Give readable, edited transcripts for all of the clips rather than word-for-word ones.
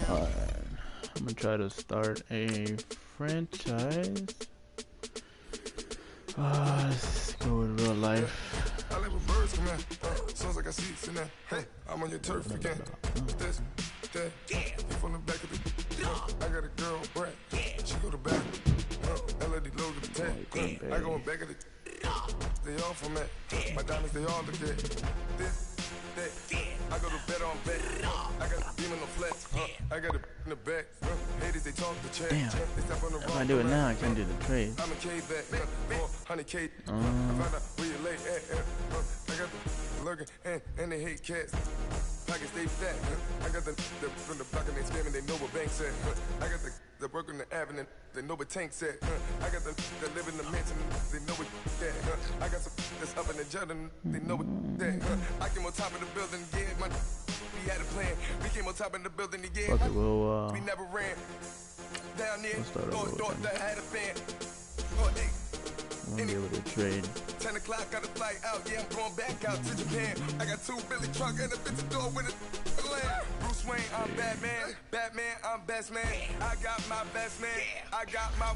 Alright, I'm gonna try to start a franchise. Let's go with real life. I live with birds come out. Sounds like I see it in that. Hey, I'm on your turf again. This, that, you from the back of the. I got a girl, Brad. She go to back. LAD load the tank. I go in back of the. They all from that. My diamonds, they all look at. This, that. I go to bed on bed. I got a demon on flex. I got it in the back. Haters, they talk the chat. Damn. If I do it now, I can't do the trade. I'm a K back. 400K. I found out where you lay at. I got the lurking and they hate cats. Pockets stay fat. I got the from the block and they scamming. They know what banks at. I got the work on the avenue. They know what tanks at. I got the live in the mansion. They know what that. I got some that's up in the jutting. They know what that. I came on top of the building. Yeah, we had a plan. We came on top of the building. Yeah, okay, well, we never ran. Down there, door that had a fan. I'm gonna be able to trade. 10 o'clock, got a flight out. Yeah, I'm going back out to Japan. I got 2 Billy truck and a 50 door with a land. Bruce Wayne, I'm Batman. Batman, I'm best man. I got my best man. I got my.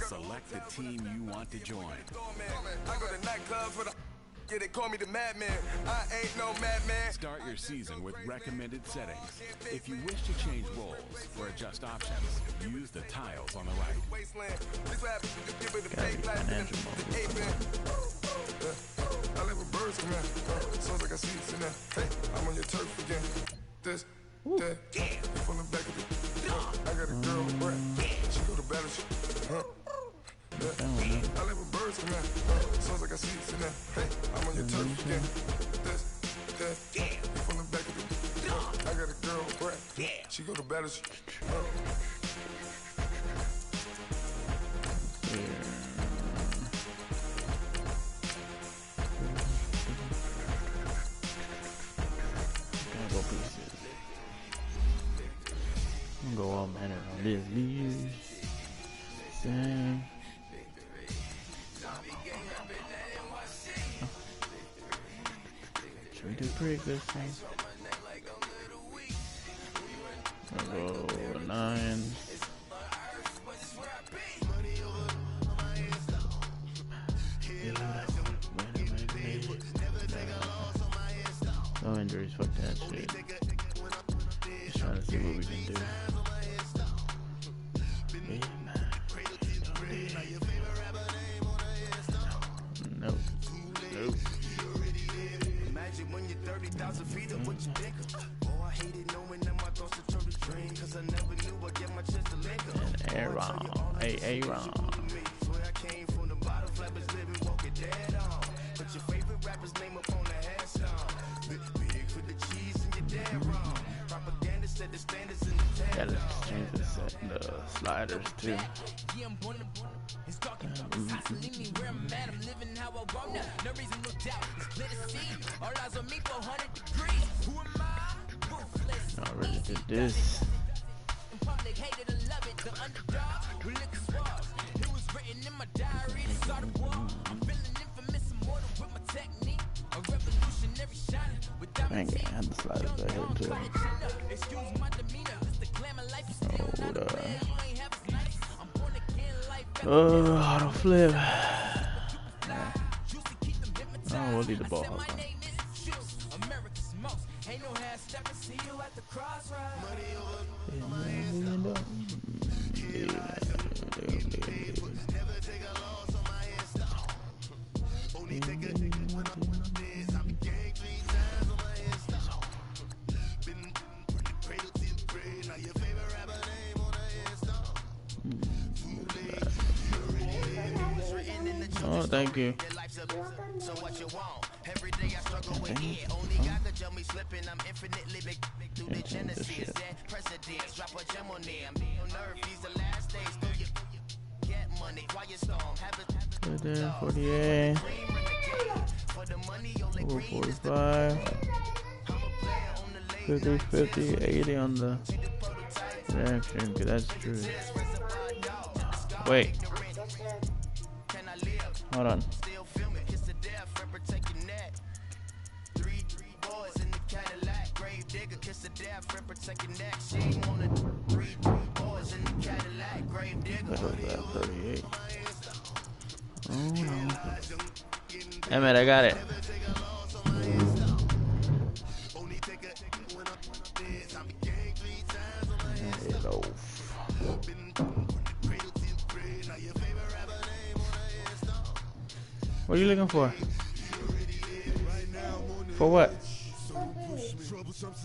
Select the team you want to join. I go to nightclubs with a. Yeah, they call me the madman. I ain't no madman. Start your season with recommended settings. If you wish to change roles or adjust options, use the tiles on the right. I live with birds come out. Sounds like I see it in that. Hey, I'm on your turf again. This, that, you from the back of the. I got a girl, Brad. She go to battle. I live with birds come out. Sounds like I see it in that. Hey, I'm on your turf again. This, that, you from the back of the. I got a girl, Brad. She go to battle. I'm gonna go all manner on this. These. Same. Should we do break this thing? I'll go 9. No injuries, fuck that shit. Just trying to see what we can do. Nope. Nope. Imagine when you're 30,000 feet up, what you think of? Oh, I hated knowing that my thoughts would turn to dream, cause I never knew I'd get my chance to link up. And Aaron. Hey, Aaron. Swear I came from the bottom, flappers living, walking dead on. Put your favorite rapper's name up on the headstone. Big for the cheese and you're dead wrong. Propaganda said the standards in the tag. Yeah, let's change the sliders too. It's talking leave me where I'm at. I'm living how I want now. No reason to doubt. It's clear to see. All eyes on me for 100 degrees. Who am I? Ruthless. I already did this. In public, hated and love it. The underdog. We look suave. It was written in my diary to start a war. I'm feeling infamous, immortal with my technique. A revolutionary shining without Dang it, I had the sliders right here too. Excuse my demeanor. It's the glamour life. You still not a player. You ain't have a slice. I'm born again life. Auto flip. Oh, we'll leave the ball. Hold on. Oh, thank you. So what you want? Every day I struggle with it. Only God could tell me slipping. I'm infinitely big through the Genesis. That precedence. Drop a gem on there. I'm on nerve. These the last days. Do you get money? Why you storm? Have a 48. for the money. Only Ooh, green is the 45. 50, 50, 80 on the reaction. Okay, that's true. Wait. Hold on. still filming. Kiss the death. Protect your neck. Three boys in the Cadillac. Gray digger, kiss the death friend, protect your neck. She ain't wanna 3 boys in the Cadillac, grave digger. That was that 38. Oh no. Hey man, I got it. Hello. What are you looking for? For what?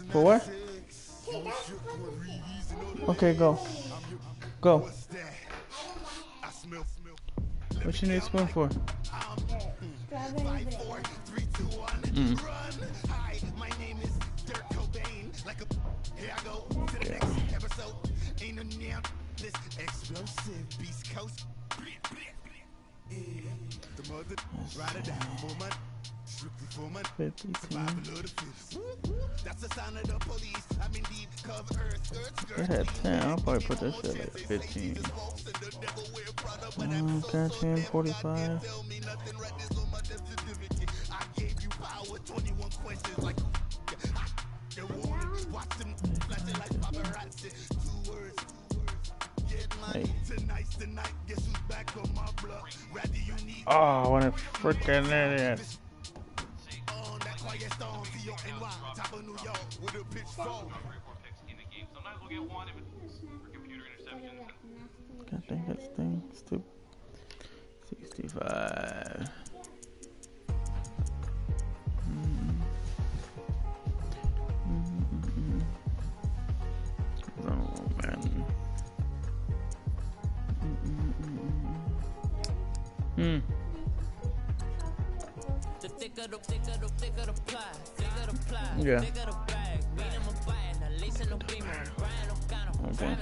For what? Okay, go. Go. What you need a spoon for? Mm. It had 10. I'll probably put that shit like 15. 13, 45. Hey. Oh, I want to freaking idiot. I think this thing stupid. 65. Oh man. Yeah. Okay.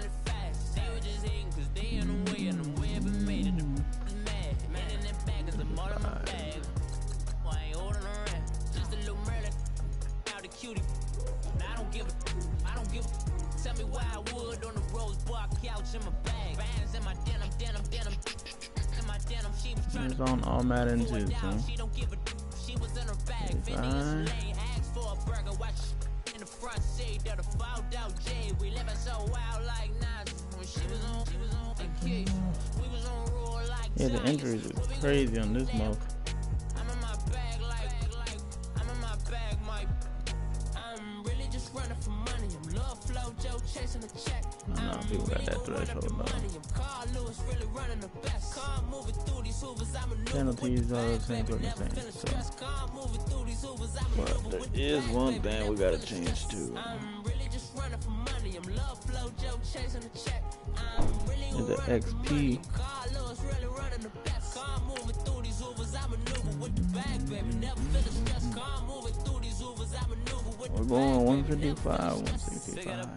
Tell me why I would on the rose bar couch in my bag. Bands in my denim. In my denim, she was trying to on all Madden too, so. She don't give a she was in her bag. Lane asked for a burger, watch in the front seat of the fouled out J. We living so wild like Nas. When she was on the key. We was on roll like yeah, the injuries is crazy on this month. I'm in my bag like I'm in my bag, Mike. I'm really just running for money. I'm love flow, Joe chasing the check. No, people got that threshold though. Penalties, all those things are the same. So. But there is one thing we gotta change too. Is the XP. We're going 155, 165.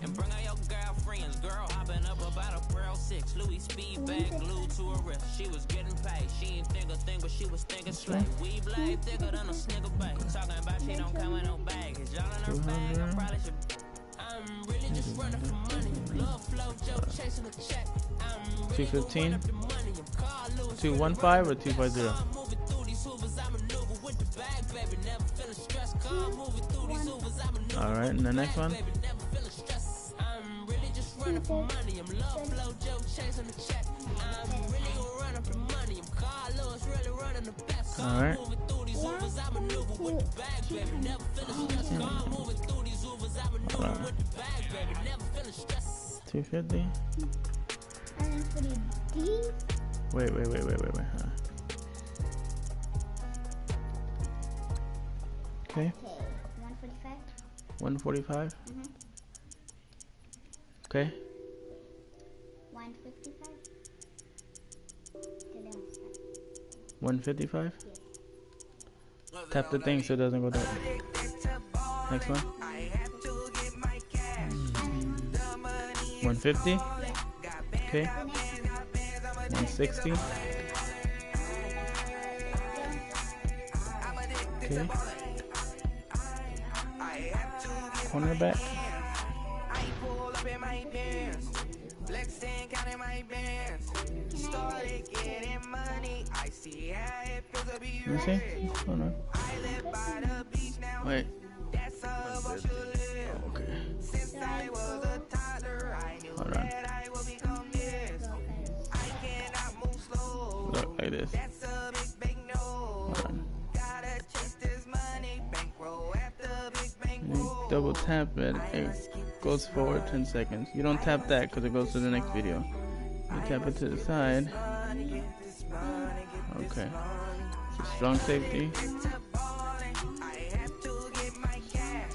And bring out your girlfriends, girl hopping up about a Pearl 6 Louis speed bag glued to her wrist. She was getting paid, she ain't think a thing, but she was thinking slay. We blade thicker than a snigger bag. Talking about she don't come with no baggage. Y'all in her bag, I probably should. I'm really just running for money. Love flow, Joe chasing a check. 215, 215 or 250? All right, and the next one. I'm really just running for money. I'm love flow, Joe chasing the check. I'm really gonna run up the money. I'm Carlos, really running the best. All right. Moving through these Ubers, I maneuver with the bag, baby. Never feeling stressed. Moving through these Ubers, I maneuver with the bag, baby. Never feeling stressed. 250. Wait. Huh. Okay. 145. Okay. 155. 155. Tap the thing so it doesn't go down. Next one. 150. Okay. 160. Okay. Cornerback. I pull up in my pants, flexing, counting my bands. Started getting money. I see how it feels to be Let me see. rich. Hold on. I live by the beach now. Wait. That's how I should live. Oh, okay. Since I was a toddler, I knew Hold on. that I would become this. I cannot move slow. Look like this. That's a big no. Hold on. Gotta chase this money, bankroll after big You bankroll. double tap it. It goes forward 10 seconds. You don't tap that because it goes to the next video. You tap it to the side. Okay. It's a strong safety. I have to get my cash.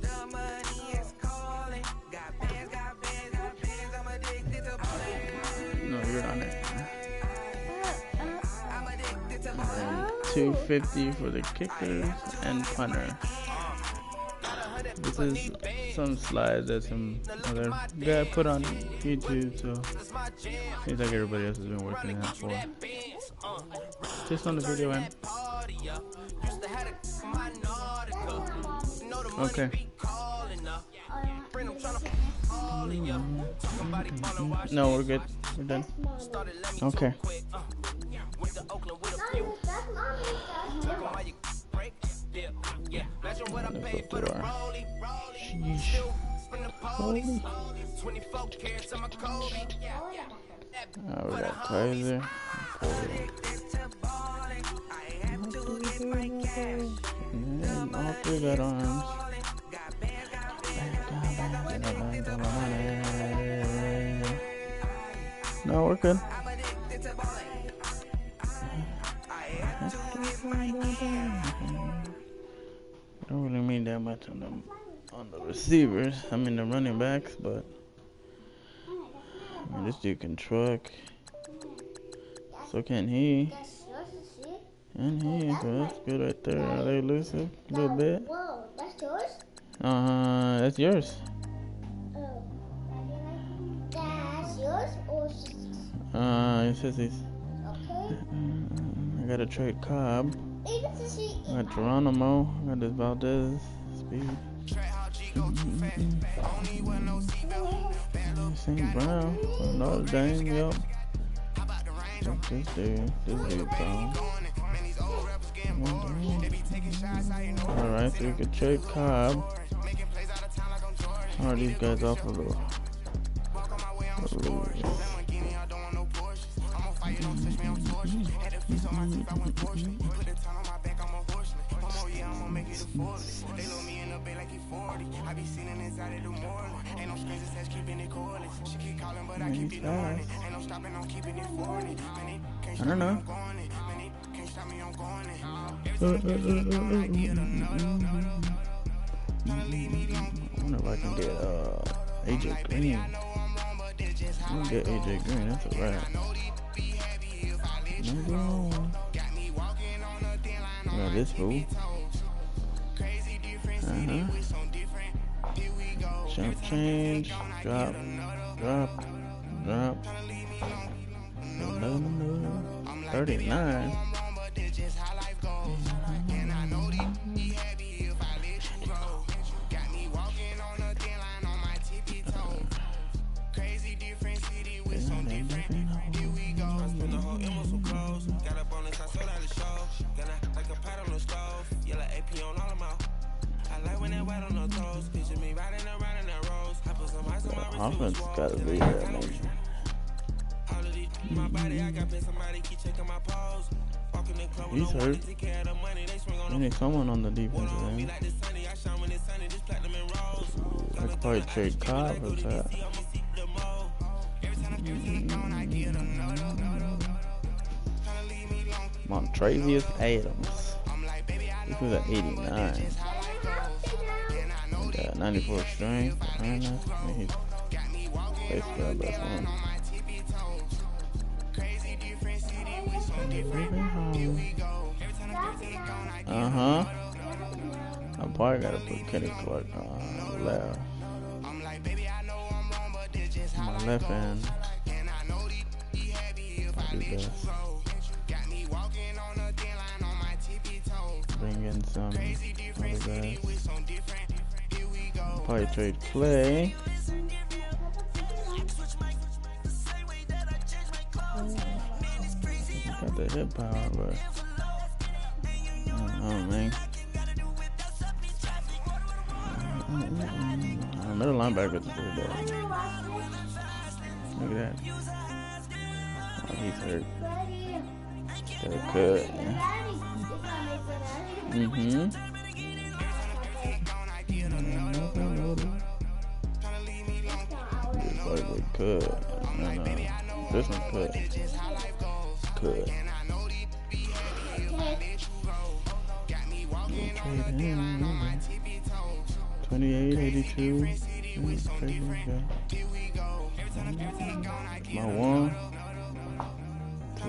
The money is calling. Got bands, I'm addicted to balling. No, you're on it. I'm addicted to And 250 for the kickers and punter. This is some slides that some other guy put on YouTube, so seems like everybody else has been working that for. Just on the video end. Okay. No, we're good. We're done. Okay. Let's go through our. Sheesh. Holy. We got Kaiser. And all three got arms. No, we're good. I don't really mean that much on the receivers. I mean the running backs, but I mean, this dude can truck. So can he. And he. So that's good right there. Are they elusive? A little bit. Whoa, that's yours? That's yours. Oh. That's yours or It says he's. okay? I gotta trade Cobb. Maybe it's a I got Geronimo. I got this Valdez. Speed. St. Brown. Notre Dame. Yep. This dude, though. Alright, so we could trade Cobb. How are these guys off of the league? I don't know. I wonder if I can get AJ Green. I can get AJ Green, that's a wrap. Got this fool. Jump change, drop. 39. Offense gotta be there, man. He's hurt. We need someone on the defensive end. I could probably trade Cobb for that. Montravius Adams. This was at 89. Got 94 strength. I mean, he's basically our best one. I probably gotta put Kenny Clark on left. My left hand. Do this. Bring in some other guys. probably trade Clay. Got the hip power, but I don't know, man. Middle linebacker to do that. Look at that. Oh, he's hurt. Got a cut. Mm-hmm. It's like a cut. And this one's cut. Cut. Okay, 28, 82. My 1, 2,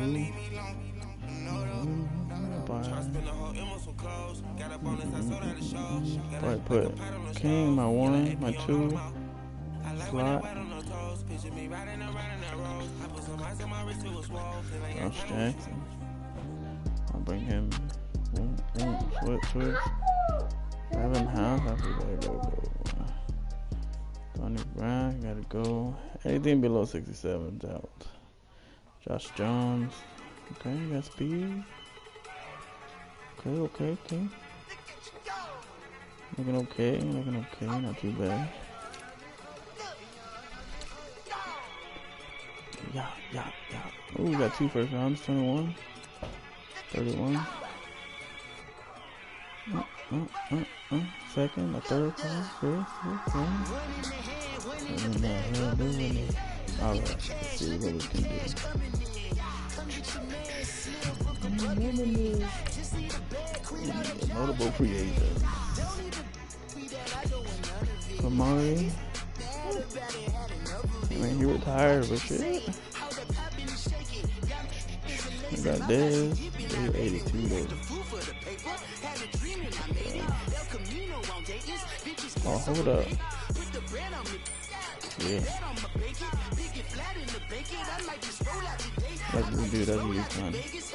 probably put King, my 1, my 2, slot. Josh Jackson. I'll bring him. Switch. 7.5. After that, go. Tony Brown, gotta go. Anything below 67 is out. Josh Jones. Okay, you got speed. Okay. Looking okay, not too bad. Yeah. Oh, we got 2 first rounds, 21, 31. Second, a third, fourth. Alright, let's see what we can do. Notable free agent. Kamari. I mean, he retired, but shit. We got Dez. 82 days. Oh, hold up. Yeah. Like we do that every time. Yeah, these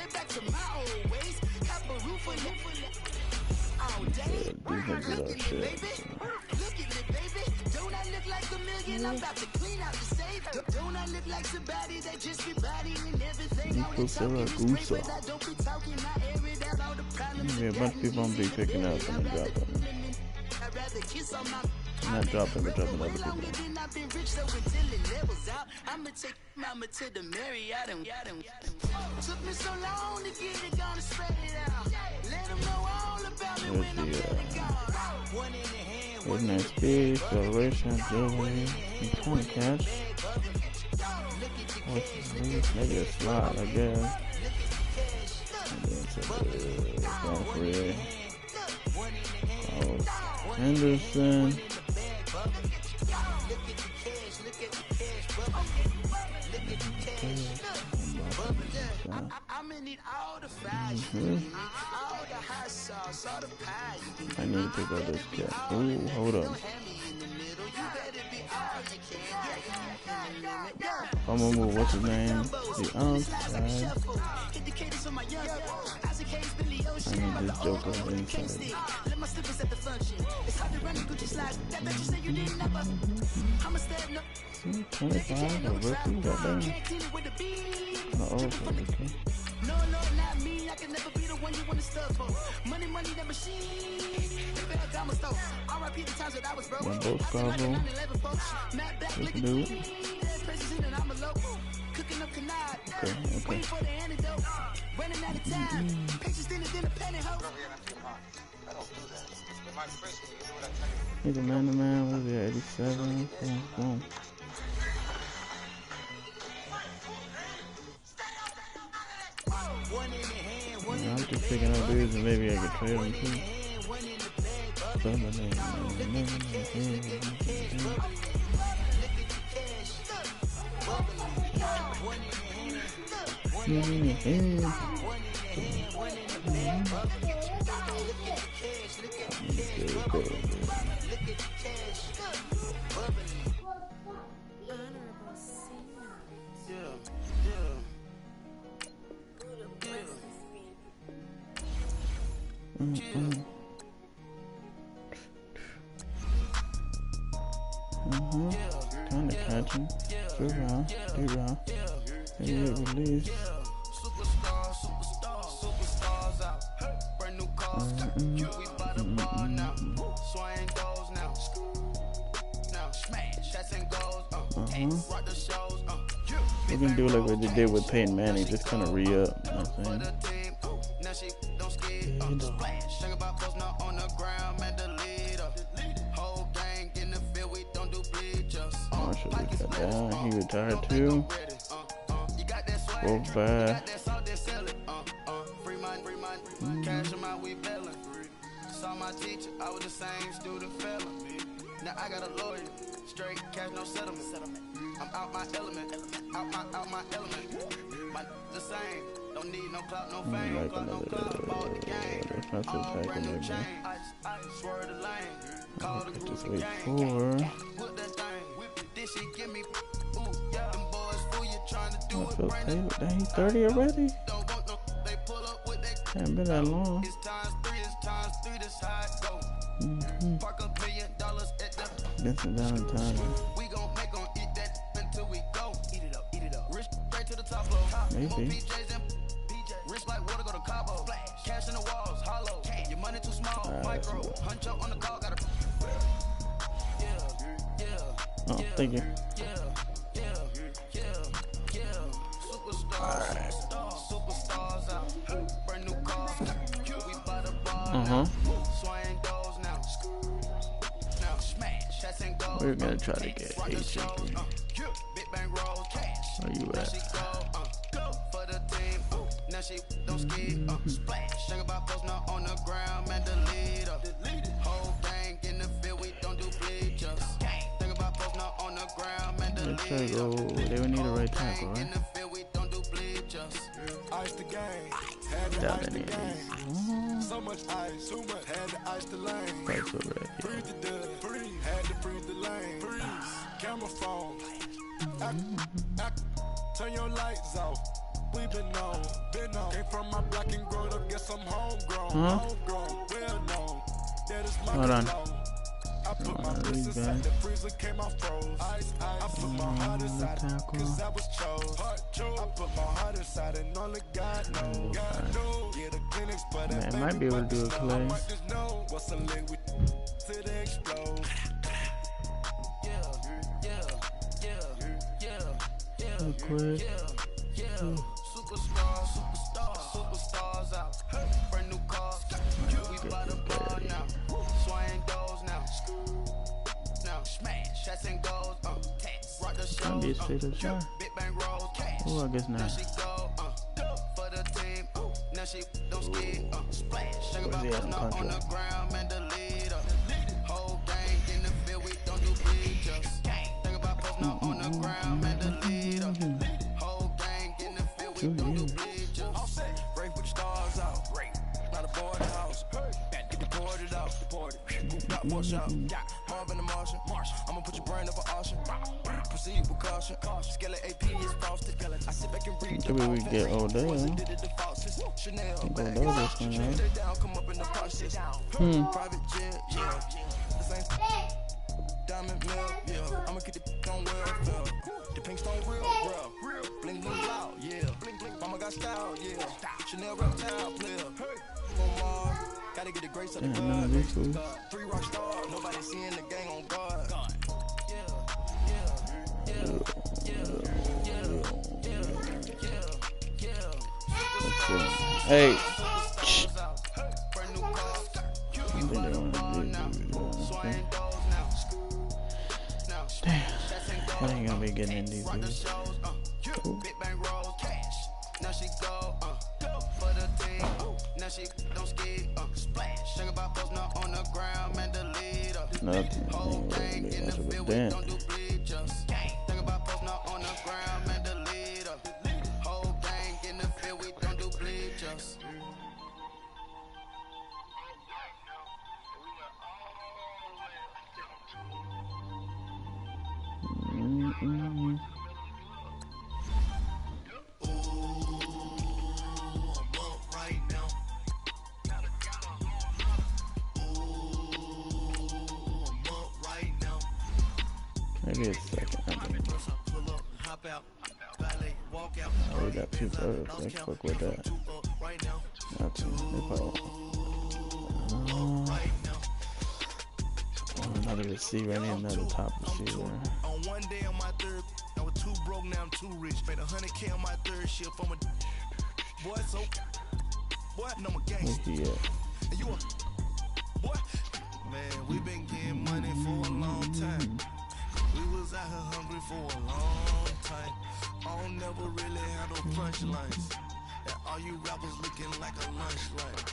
niggas do that shit. Don't I look like $1 million? I'm about to clean out the safe. Don't I look like somebody that just be bodying everything? Yeah, a bunch of people I'm be picking up and then dropping. Not dropping, but dropping other people. I'ma take mama to the Marriott and took me so long to get it, gonna spread it out. Let them know all about me when I'm one in the hand, one in the speed, acceleration, jewelry, and kind of catch. Maybe a slot, I guess. Henderson. I need to pick up this cat. Ooh, hold up. I'm gonna move, what's his name? The outside. I need this joker inside. 25, a rookie, goddamn. Okay. No, not me. I can never be the one you want to stuff for. Money, the machine. R.I.P. the times that I was broke. Both dude. Cooking up canard. Okay. Waiting for the antidote. Running out of time. Patience thinner than a pantyhose. He's a man-to-man. What is it? 87. Boom. I'm just picking up dudes and maybe I could trade them too. Kinda catching. Good round. Good round. Maybe it release. Superstars out. Brand new cars. We by the bar now. Swing goes now. Now smash. Shots and goals. Rock the shows. We can do like what they did with Peyton Manning, just kind of re-up. You know what I'm saying? Now she don't skid. Splash. Think about post now on the ground. Man, the leader. Whole gang in the field. We don't do bleachers. Marshall got down. He retired too. Both bad. Free money. Cash them out, we bailing. Saw my teacher, I was the same student failing. Now I got a lawyer, straight cash, no settlement. I'm out my element, out my element. My the same, don't need no clout, no fame, like no clout, about the game. Defensive Brand new tackle chain, ice, swerve the lane. Call the group just the wait gang. for. Whip that thing, this shit give me, ooh, yeah. Them boys fool you trying to do it, Phil brain. Taylor, dang, he's 30 already? Don't want no, they pull up with that. Haven't been that long. It's times three, this how it go. Park $1 million at the. Vincent Valentine. We gon' make 'em eat that until we go. Eat it up. Rich straight to the top floor. Maybe. PJs and rich like water go to Cabo. Cash in the walls, hollow. Your money too small, micro. Huncho on the call, gotta. Oh, thank you. Superstars out. Brand new cars. We by the bar. Swing goes now. Now smash. Shots and goals. We're gonna try to get HMP. Big bang rolls. Cash. Where you Now she at? go for the team. Now she don't skid. Splash. Think about post now on the ground. Man, the leader. Whole gang in the field. We don't do bleachers. Think about post now on the ground. Man, the Let's try to leader. go. They would need a right tackle, In right? the field. We don't do bleachers. Ice the game, had to Down ice in the it. game. So much ice, too much, had to ice the lane. Price over it. Breathe the dud, breathe, had to breathe the lane. Breeze, camera phone. Turn your lights off. We been on. Came from my block and growed up, guess I'm homegrown. Homegrown, well known. That is my Hold on. cologne. I put my Alright, wrist we inside back. the freezer, came off froze. Ice, I put my heart inside it, tackle. cause I was chose. I put my heart inside it, and only God knows. Yeah, the clinics, but Man, that might be able to do a I clay. might just know what's a link with to the explode. Real quick. Superstars out. Brand new cars. We by the bar now. Swing goes now. Now smash. Shots and goals. Rock the show. Might be a straight up shot. Big bang rolls. Cash. Oh, I guess Now not. she go for the team. Now she don't skid. Splash. Think about Where's he at post in now on the contract? ground. Man, the leader. Whole gang in the field. We don't do bleachers. Think about post now on the ground. Man, the leader. Whole gang in the field. We don't do bleachers. Break with stars out. Not a board house. Deported out. Not more shop. Marvin the Martian. I'ma put your brain up for auction. Proceed with caution. Skeleton AP is frosted. I sit back and read. Maybe we get Odell. Did it the faucets. Chanel Go bag. down this one, right? Stay down, come up in the process. Private jet, yeah. This ain't diamond milk, yeah. I'ma get the on welfare. The pink stone real. Bling bling loud, yeah. Mama got style, yeah. Chanel reptile player. On Mars, gotta get the grace of the Damn, none of these fools. God. 3 rock stars, nobody seeing the gang on guard. Let's see. Hey. Shh. Brand new cars. I think they want to do okay. Damn. I ain't gonna be getting in these dudes. Big bang rolls, cash. Now she go, for the team. Now she don't skid, splash. Think about post now on the ground, man, the leader. Nothing. Whole Ain't gang really in the much of a field, we dent. don't do bleachers. Think about post now on the ground, man, the leader. Whole gang in the field, we don't do bleachers. Maybe it's second. I don't know. Oh, we got two photos. Let's fuck with that. Nothing. Another receiver. I need another top receiver. On one day on my third, I was too broke, now I'm too rich. Made 100K on my third shift. I'm a boy, so boy, no, I'm a gangster. Where he at? And you a boy? Man, we been getting money for a long time. We was out here hungry for a long time. I don't never really have no punchlines. And all you rappers looking like a lunch line.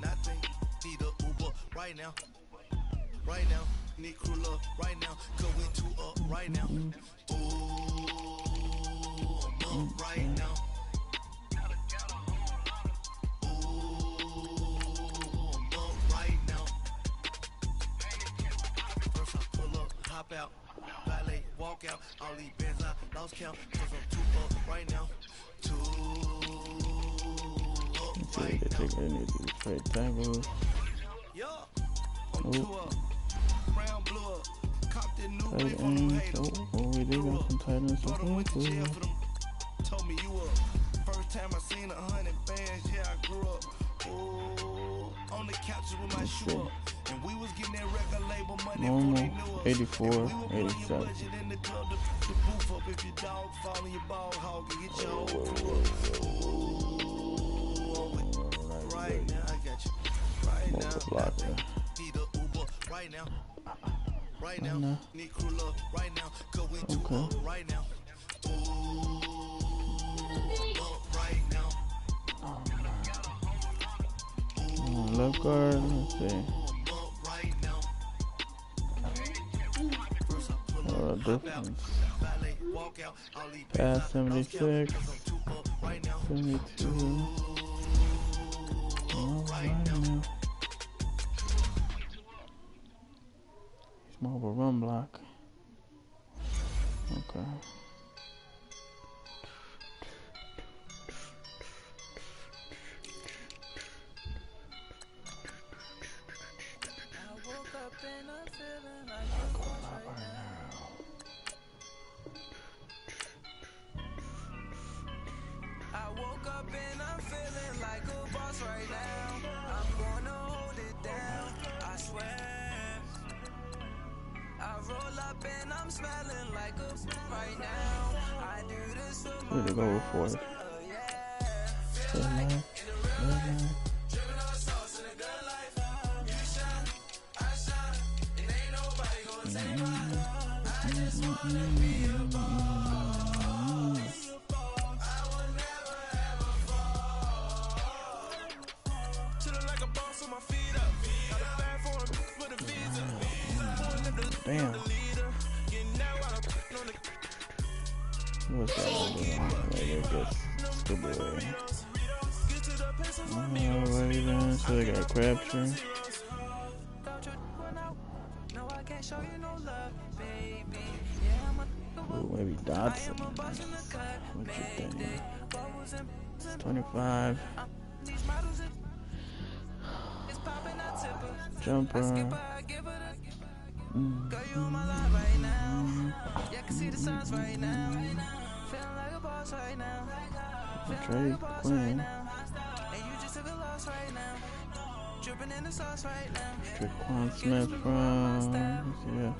Nothing, need a Uber right now. Right now, need crew love right now. Cause we two up right now. Ooh, I'm up right now. Out, valet, walk out, all these bands I lost count, cause I'm too up right now, too up right now. They need these straight tackles. Yeah, I'm too up, brown blew up, copped the new Tight wave on them ends. haters. Oh, we did got some tight ends. Brother went to jail for them, told me you up. First time I seen 100 bands, yeah, I grew up. Ooh, on the couches with my shoe up. And we was getting that record label money before they knew us. 84, and we were blowing 87. your budget in the club to the booth up. If your dog fall in your ball hog and get your whole crew up. Right now, I got you. Right now, need a Uber. Right now. Right now, need crew love. Right now, cause we too up. Right now. Ooh, up right now. Left guard, let's see. Difference. Pass 76, 72. Right now. He's more of a run block. Okay. Way to go for it. Damn. What's that? Alrighty then, so they got Crabtree. Ooh, maybe Dodson. What you think? 25. Jumper. Trey Quinn. Traquan Smith from yeah.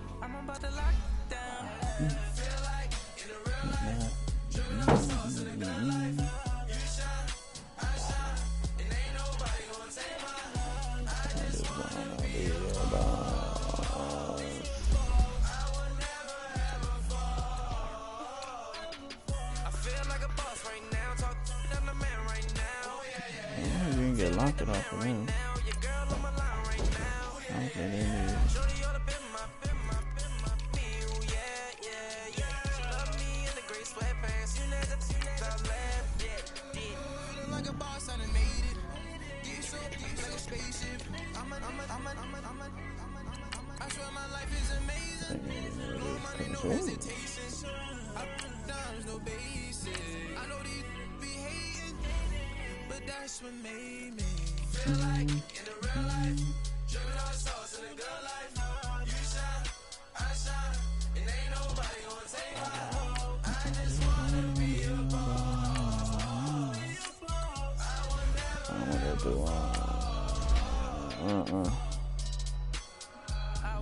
Lock it off of them. I don't think they need it. Like a boss, I done made it. Get so deep like a spaceship. I swear my life is amazing. No money, no hesitations. There's no basic. I know these be hating, but that's what made me feel like in the real life. I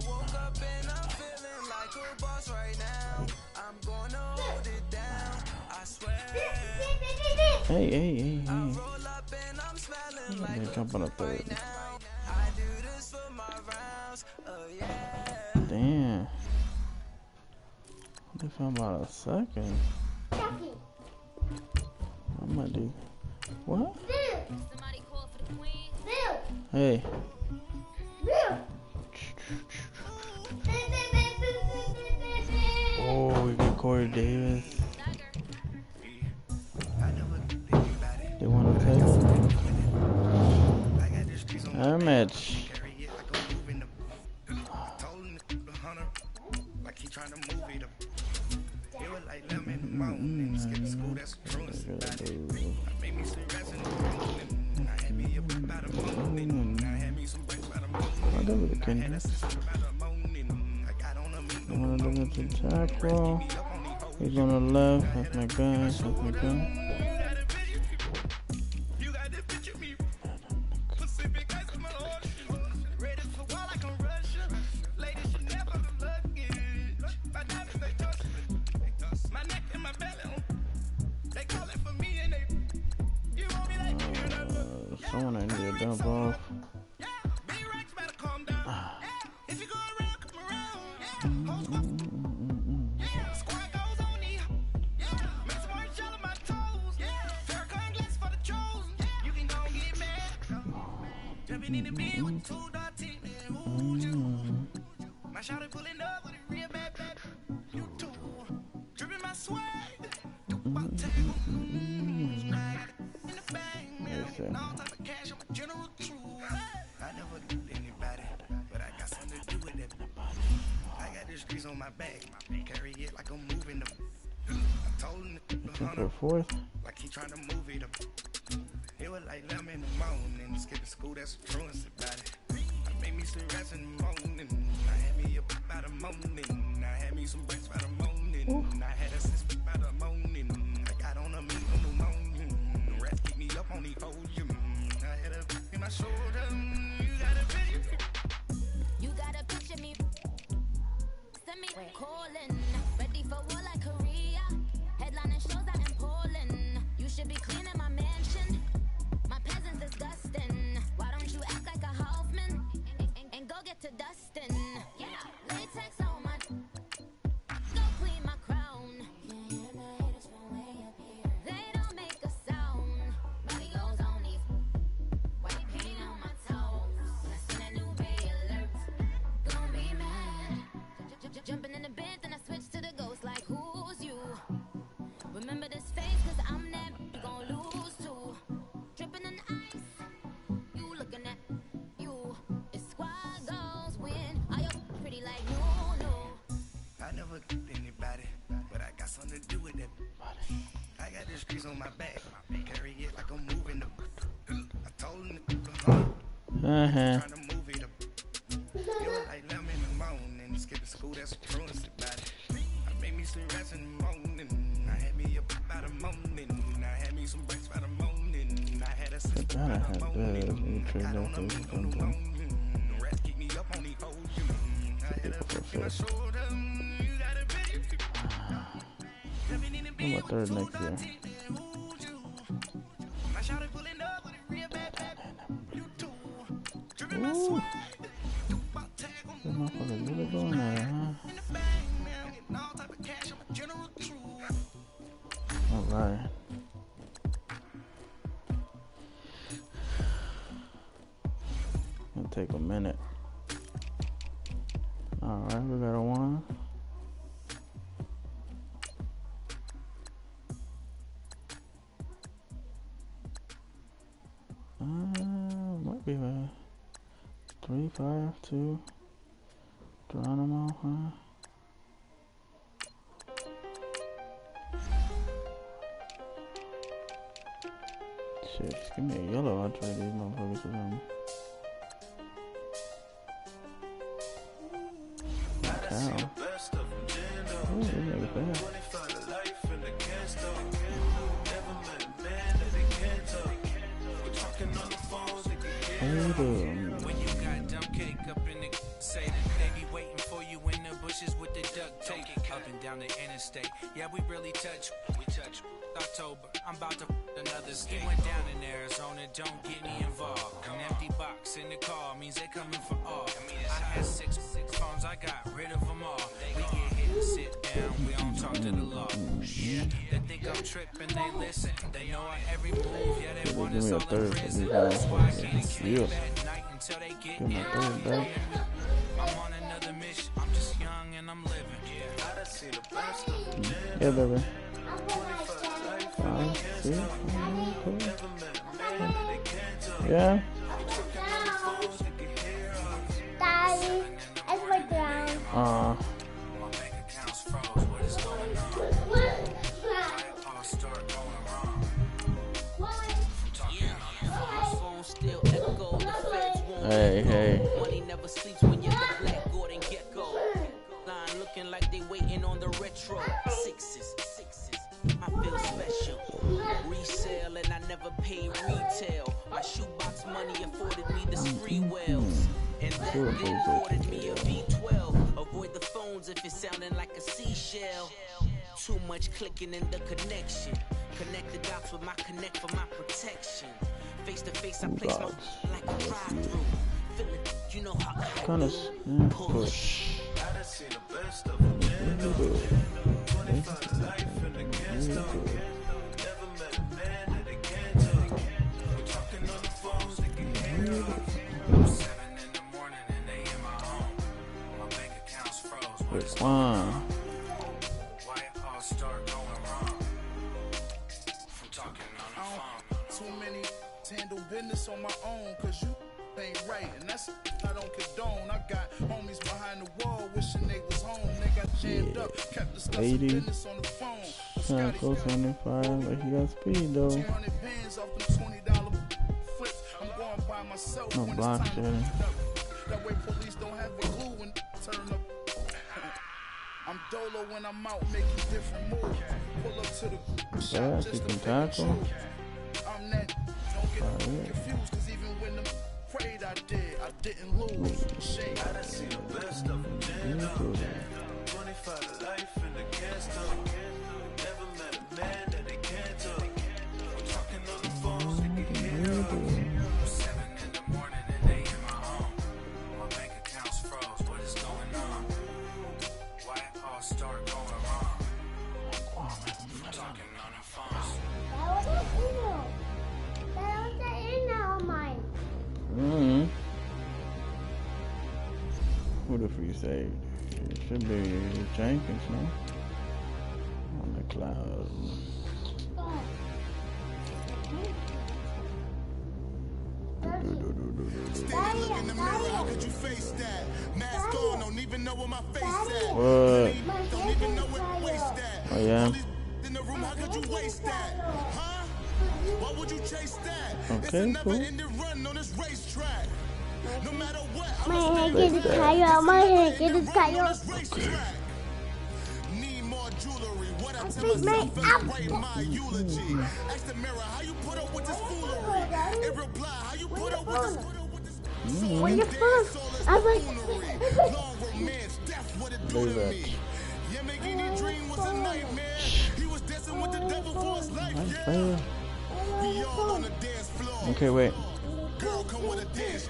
woke up and I'm feeling like a boss right now. I'm gonna hold it down, I swear. Hey. I roll up and I'm smelling like a Jump on a third. right now. I do this for my rounds, oh yeah. Damn. What if I'm about a second? I'm gonna do. What? Somebody call for the queen. Hey. Oh, we got Corey Davis. They want to take our match. I'm gonna look at the tackle. He's on the left. That's my guy. That's my guy. Someone I need to dump off. On my back, carry it like I'm moving them. I told him For fourth. like he trying to move it up. It was like 11 in the morning. Skipping school, that's the truest about it. I made me some rest in the morning. I had me up about the morning. I had me some breakfast by the morning. I had a sister by the morning. I got on a meat on the morning. The rest keep me up on the podium. I had a in my shoulder. You gotta picture me. Send me calling. Ready for war like Korea. Headlining shows out in Poland. You should be cleaning my mansion. My peasants disgusting. Why don't you act like a Hoffman and go get to Dustin? Yeah, latex on my. Go clean my crown. They don't make a sound. Body goes on these. White paint on my toes. I seen a new Bay alert. Gonna be mad. Jumping in the bed, then I switch to the ghost like who's you? Remember this face, cause I'm that you gon' lose too. Dripping in ice, you looking at you. It's squad goals win. Are you pretty like no? I never did anybody, but I got something to do with it. I got the streets on my back, carry it like I'm moving them. I told him trying to move it up. It was like 11 in the morning. Skipping school, that's the truest about it. I made me some rest in the morning. I had me up about the morning. I had me some breakfast by the morning. I had a sister by the morning. I got on a meat on the morning. The rest keep me up on the podium. I had a in my shoulder. You got a I'm a third next year. my shawty pulling up with a real bad. You too. Dripping my Ooh. swag. That motherfucker really going there, huh? Alright. It'll take a minute. Alright, we got a one. Might be a 3-5-2. Geronimo, huh? Shit, just give me a yellow. I'll try these motherfuckers around. Cow. Oh, this nigga bad. Hold on. up in the say that they be waiting for you in the bushes with the duct tape. Up and down the interstate. Yeah, we really touch. We touch. October, I'm about to another state. Went down in Arizona, don't get me involved. An empty box in the car means they coming for all. I had six phones, I got rid of them all. We get hit and sit down, we don't talk to the law. Yeah, they think I'm tripping, they listen. They know our every move, yeah, they want us all in prison. That's why I can't sleep at night until they get in. I'm on another mission, I'm just young and I'm living. Yeah, I done seen the best of them. Yeah, baby. Yeah. Daddy, it's my ground. Hey. Money never sleeps when you're the black Gordon Gecko. Line looking like they waiting on the retro. Sixes. I feel special. Resale and I never pay retail. My shoebox money afforded me the spree wells. And that then afforded me a V12. Avoid the phones if it's sounding like a seashell. Too much clicking in the connection. Connect the dots with my connect for my protection. Face to face, I place my like a drive-through. Feel it, you know how I Kind of push. I done seen the best of them. 25 life in the ghetto. Never met a man that they can't talk. We're talking on the phones, they can hear us. 7 in the morning and they in my home. My bank account's froze. What is why it all start going wrong? From talking on the phone. Too many handle business on my own, cause you ain't right, and that's I don't condone. I got homies behind the wall wishing they was home. They got jammed up, kept discussing business on the phone. Not close 75, but he got speed though. 200 bands off them $20 flips. I'm going by myself No when block it's time shit. to that way police don't have a glue and turn up. I'm dolo when I'm out making different moves. Pull up to the shop Yeah, just you to can pick and tackle. choose. I'm that, don't get confused, cause even when I'm afraid I didn't lose. Shit, I done seen the best of them. 25 life in the gas tank. Never met a man that they can't talk. We're talking on the phones, they can hear us. 7 in the morning and they in my home. My bank account's froze. What is going on? Why it all start going wrong? I'm talking on the phones. Who the free saved? It should be Jenkins, no? On the cloud. Standing look in the mirror, how could you face that? Mask on, don't even know where my face at. What? Don't even know where waist at. Oh yeah? All these in the room, how could you waste that? Huh? Why would you chase that? It's a Okay, never cool. ending run on this racetrack. No matter what, My I'ma head stay gets tired. My head gets tired. on this racetrack. Need more jewelry. What I tell think myself my is write my eulogy. Ask the mirror how you put up with this foolery. It reply how you put up with this. When you're full, I'm like, Long romance, that's what it do to me. Yamagini dream was a nightmare. He was dancing with the devil for his life, yeah. We all on the dance floor. Okay, wait. Girl, come with a dance.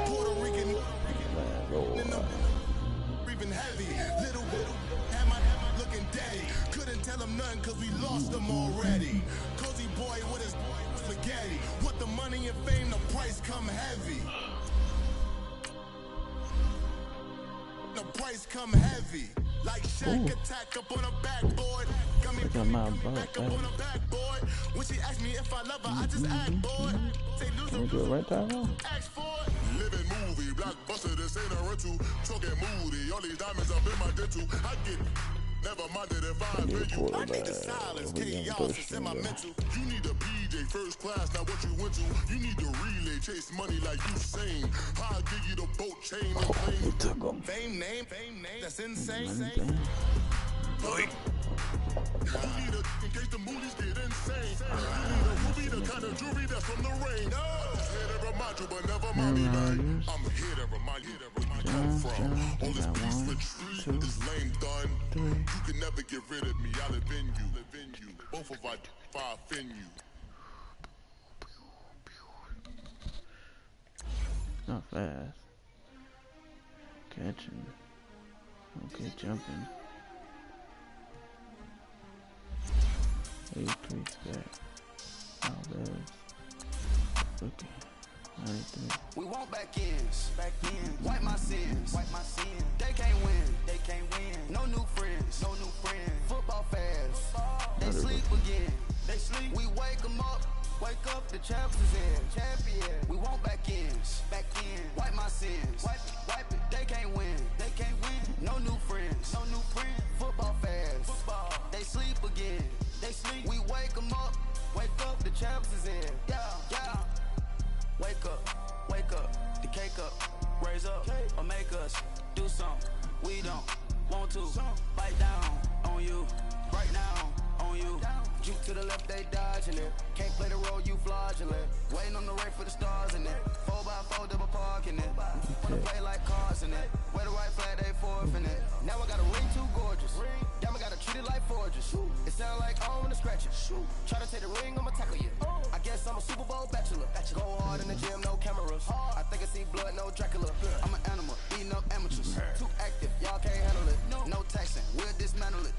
Puerto Rican, breathing heavy. Little bit, had my looking daddy. Couldn't tell him nothing cause we lost him already. Cozy boy with his spaghetti. With the money and fame, the price come heavy. The price come heavy. Like Shaq attack up on a backboard. Got me Look at my butt, back up baby. on a backboard. When she asked me if I love her, I just act bored. Say lose Can we do it right there? ask for it. Living movie, blockbuster, this ain't a rental. Talking moody, all these diamonds up in my dental. I get never minded if I pay you. I need the silence, chaos, it's in my mental. You need a PJ, first class, not what you went to. You need the relay, chase money like you sane. I'll give you the boat chain and plane. Fame name, that's insane. You need a, in case the movies get insane. You need a ruby, the kind of jewelry that's from the rain. Head over my you, but never mind me, man. I'm here to remind you come from. All this beef with street is lame done. You can never get rid of me. I live in you. Both of our five in you. Not fast. Catching. Okay, jumping. 8 tweaks back. Oh, that's okay. 93. We want back ends. Wipe my sins. They can't win. No new friends. Football fast. They sleep again. We wake them up. Wake up, the champs is in. Champion. We want back ends. Wipe my sins. Wipe it. They can't win. No new friends. Football fast. They sleep again. We wake them up. Wake up, the champs is in. Yeah. Wake up, the cake up, raise up, or make us do something we don't want to. Bite down on you, right now on you. Juke to the left, they dodging it. Can't play the role, you fraudulent. Waiting on the right for the stars in it. 4x4 double parking it. Wanna play like cars in it. Wear the white flag, they forfeit it. Now I got a ring too gorgeous. Damn, I gotta treat it like forges. It sound like I don't wanna scratch it. Try to take the ring, I'ma tackle you. I guess I'm a Super Bowl bachelor. Go hard in the gym, no cameras. I think I see blood, no Dracula. I'm an animal, eating up amateurs. Too active, y'all can't handle it. No taxing, we'll dismantle it.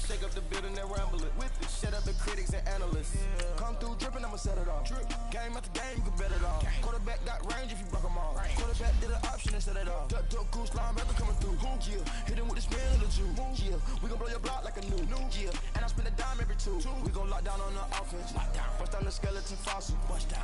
Shake up the building and ramble it. Whip it, shut up the critics and analysts. Come through dripping, I'ma set it off. Game after game, you can bet it off. Quarterback got range if you buck them all. Quarterback did an option and set it off. Duck, goose, linebacker coming through. Yeah, hit him with the spin of the Jew. Yeah, we gon' blow your block like a new. Yeah, and I spend a dime every two. We gon' lock down on the offense. Bust down the skeleton fossil.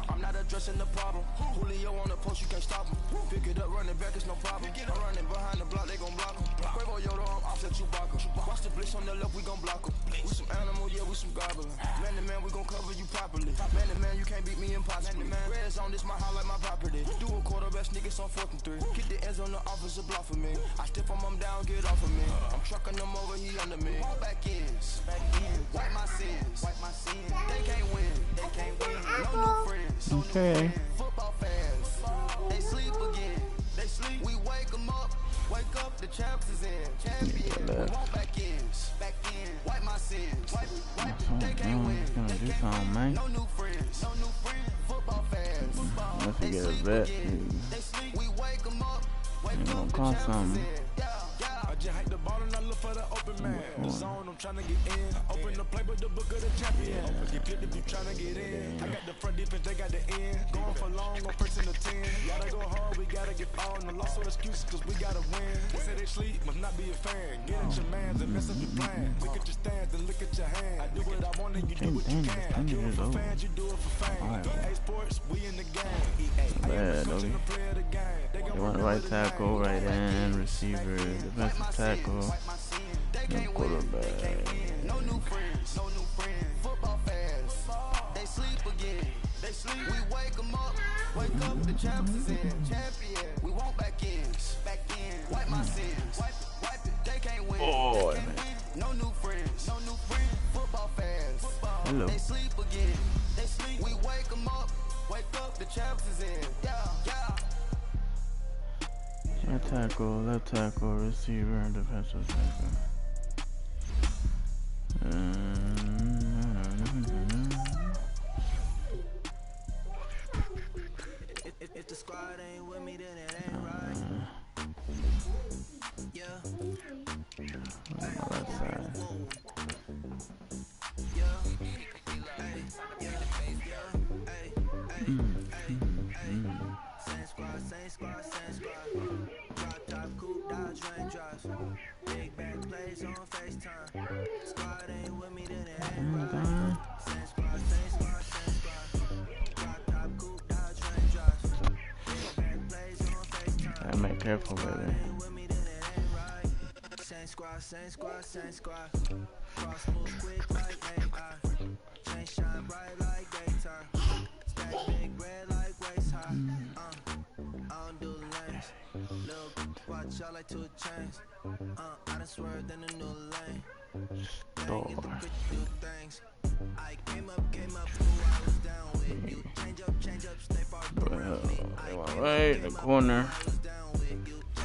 I'm not addressing the problem. Julio on the post, you can't stop him. Pick it up, running back, it's no problem. I'm running behind the block, they gon' block him. Quavo Yoda, I'm offset Chewbacca. Watch the blitz on the left, we gon' block him. We some animal, yeah, we some goblin. Man to man, we gon' cover you properly. Man to man, you can't beat me impossibly. Red zone, this my highlight, my property. Do a quarterback, niggas on 4th and 3. Get the ends on the offensive block for me. I stiff him down, get off of me. I'm trucking them over, he under me. Back ends. Wipe my sins. They can't win. No new friends. Okay. Football fans. They sleep again. We wake them up. Wake up, the champs is in. Champion. We want back ends. Wipe my sins. Wipe it. They can't win. No new friends. Football fans. Unless you get a vet, We wake them up. you gonna cost something. I just hike the ball and I look for the open man. The zone, I'm trying to get in. Open the playbook, the book of the champion. Open the clip if you trying to get in. I got the front defense, they got the end. Going for long, on first and the 10. Gotta go hard, we gotta get all. No loss or excuses, cause we gotta win. They say they sleep, must not be a fan. Get at your mans and mess up your plan. Look at your stance and look at your hand. I do what I want and you do what you can. I do it for fans, you do it for fame. EA Sports, we in the game. EA, I am the coach and the player of the game. You want right tackle, right end, receiver, defensive tackle, no quarterback. No new friends. Football fans. They sleep again. We wake them up. Wake up, the champs is in. Champion. We want back ends. Wipe my sins. Wipe it. They can't win. Oh, no new friends. Football fans. Hello. They sleep again. We wake them up. Wake up, the champs is in. Yeah. Right tackle, left tackle, receiver, and defensive tackle. If the squad ain't with me, then it ain't right. Yeah. Left side. Same squad. Drop top, coupe, dodge, raindrops. Big back plays on FaceTime. Squad ain't with me, then it ain't right. Same squad. Drop top, coupe, dodge, raindrops. Big back plays on FaceTime. I make careful with it. Same squad. Cross move quick like AI. Chain shine bright like daytime. Stack big red like waist high. I don't do lanes. Little watch out like 2 chains. I done swerved in a new lane. Bang, get the bitch do things. I came up, who I was down with. You change up, stay far from me. I right in the corner.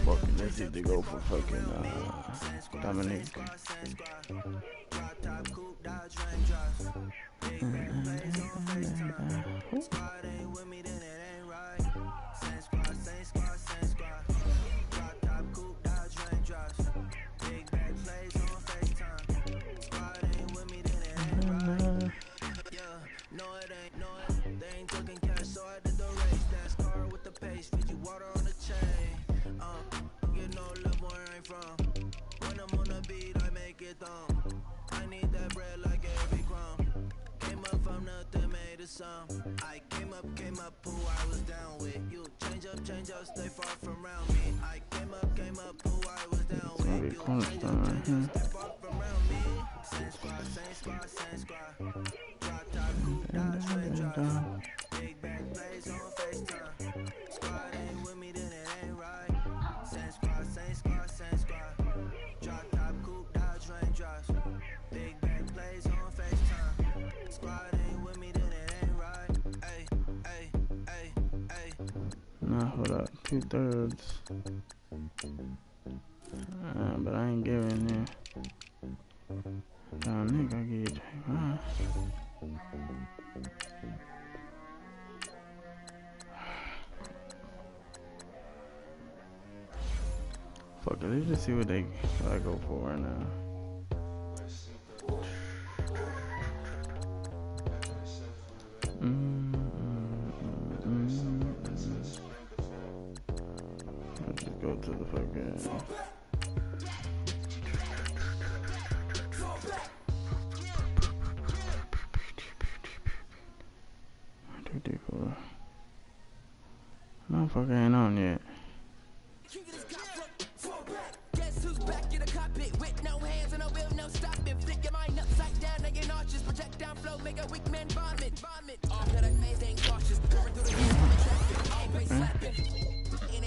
Fucking, let's either go for fucking Dominic. I came up, who I was down with. You change up, stay far from around me. I came up, who I was down with. You change up, stay far from around me. Same squad. Drop top, coupe, dodge, range drive. Big back plays on FaceTime. Squad ain't with me, then it ain't right. Same squad. Drop top, coupe, dodge, range drives. Big back plays on FaceTime. Squad ain't with me, then it ain't right. Ay. Nah, hold up. 2/3. But I ain't giving you. Nigga, I give you 25. Fuck it, let's just see what I go for right now. Let's just go to the fucking. Motherfucker ain't on yet. Guess who's back in the cockpit with no hands and no will, no stopping. Flick your mind upside down, now your arches project down flow, make a weak man vomit. All that I made ain't cautious, going through the traffic, always slapping. In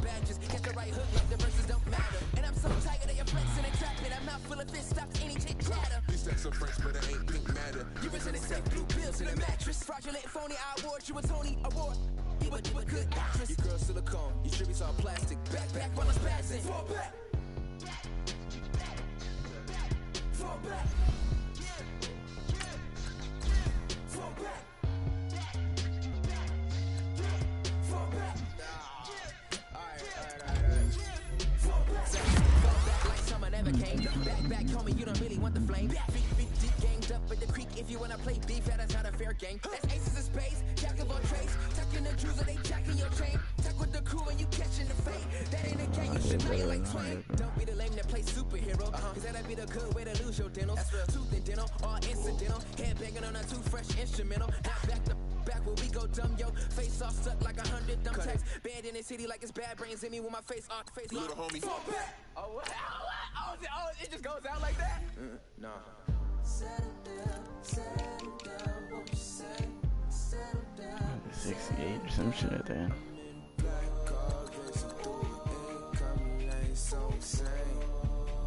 badges, get the right hook like the verses don't matter. And I'm so tired of your flexing and trapping. I'm not full of this, stop any chit chatter. These stacks are French, but it ain't pink matter. You presented safe blue pills in a mattress. Fraudulent phony, I award you a Tony Award. You a good actress. Your girl silicone, your tributes all plastic. Back while I'm spazzing. Fall back. Fall back. Fall back. Fall back. Alright. Fall back like summer never came. Back, homie, you don't really want the flame. Deep ganged up at the creek. If you wanna play beef, that's not a fair game. That's aces of space, jack of all trades. Tucking the jewels, they jacking your chain. Tuck with the crew and you catching the fade. That ain't a game, you should play like Twain. Don't be the lame that play superhero. Cause that'd be the good way to lose your dentals. Tooth and dental, all incidental. Head banging on a toothbrush instrumental. Not back to back where we go dumb, yo. Face all stuck like 100 dumb tacks. Banned in the city like it's bad brains in me with my face off. Face Little homie. Fall back. Oh, it just goes out like that? Nah. Settle down, won't you say? Settle down. 68 or some shit at the end.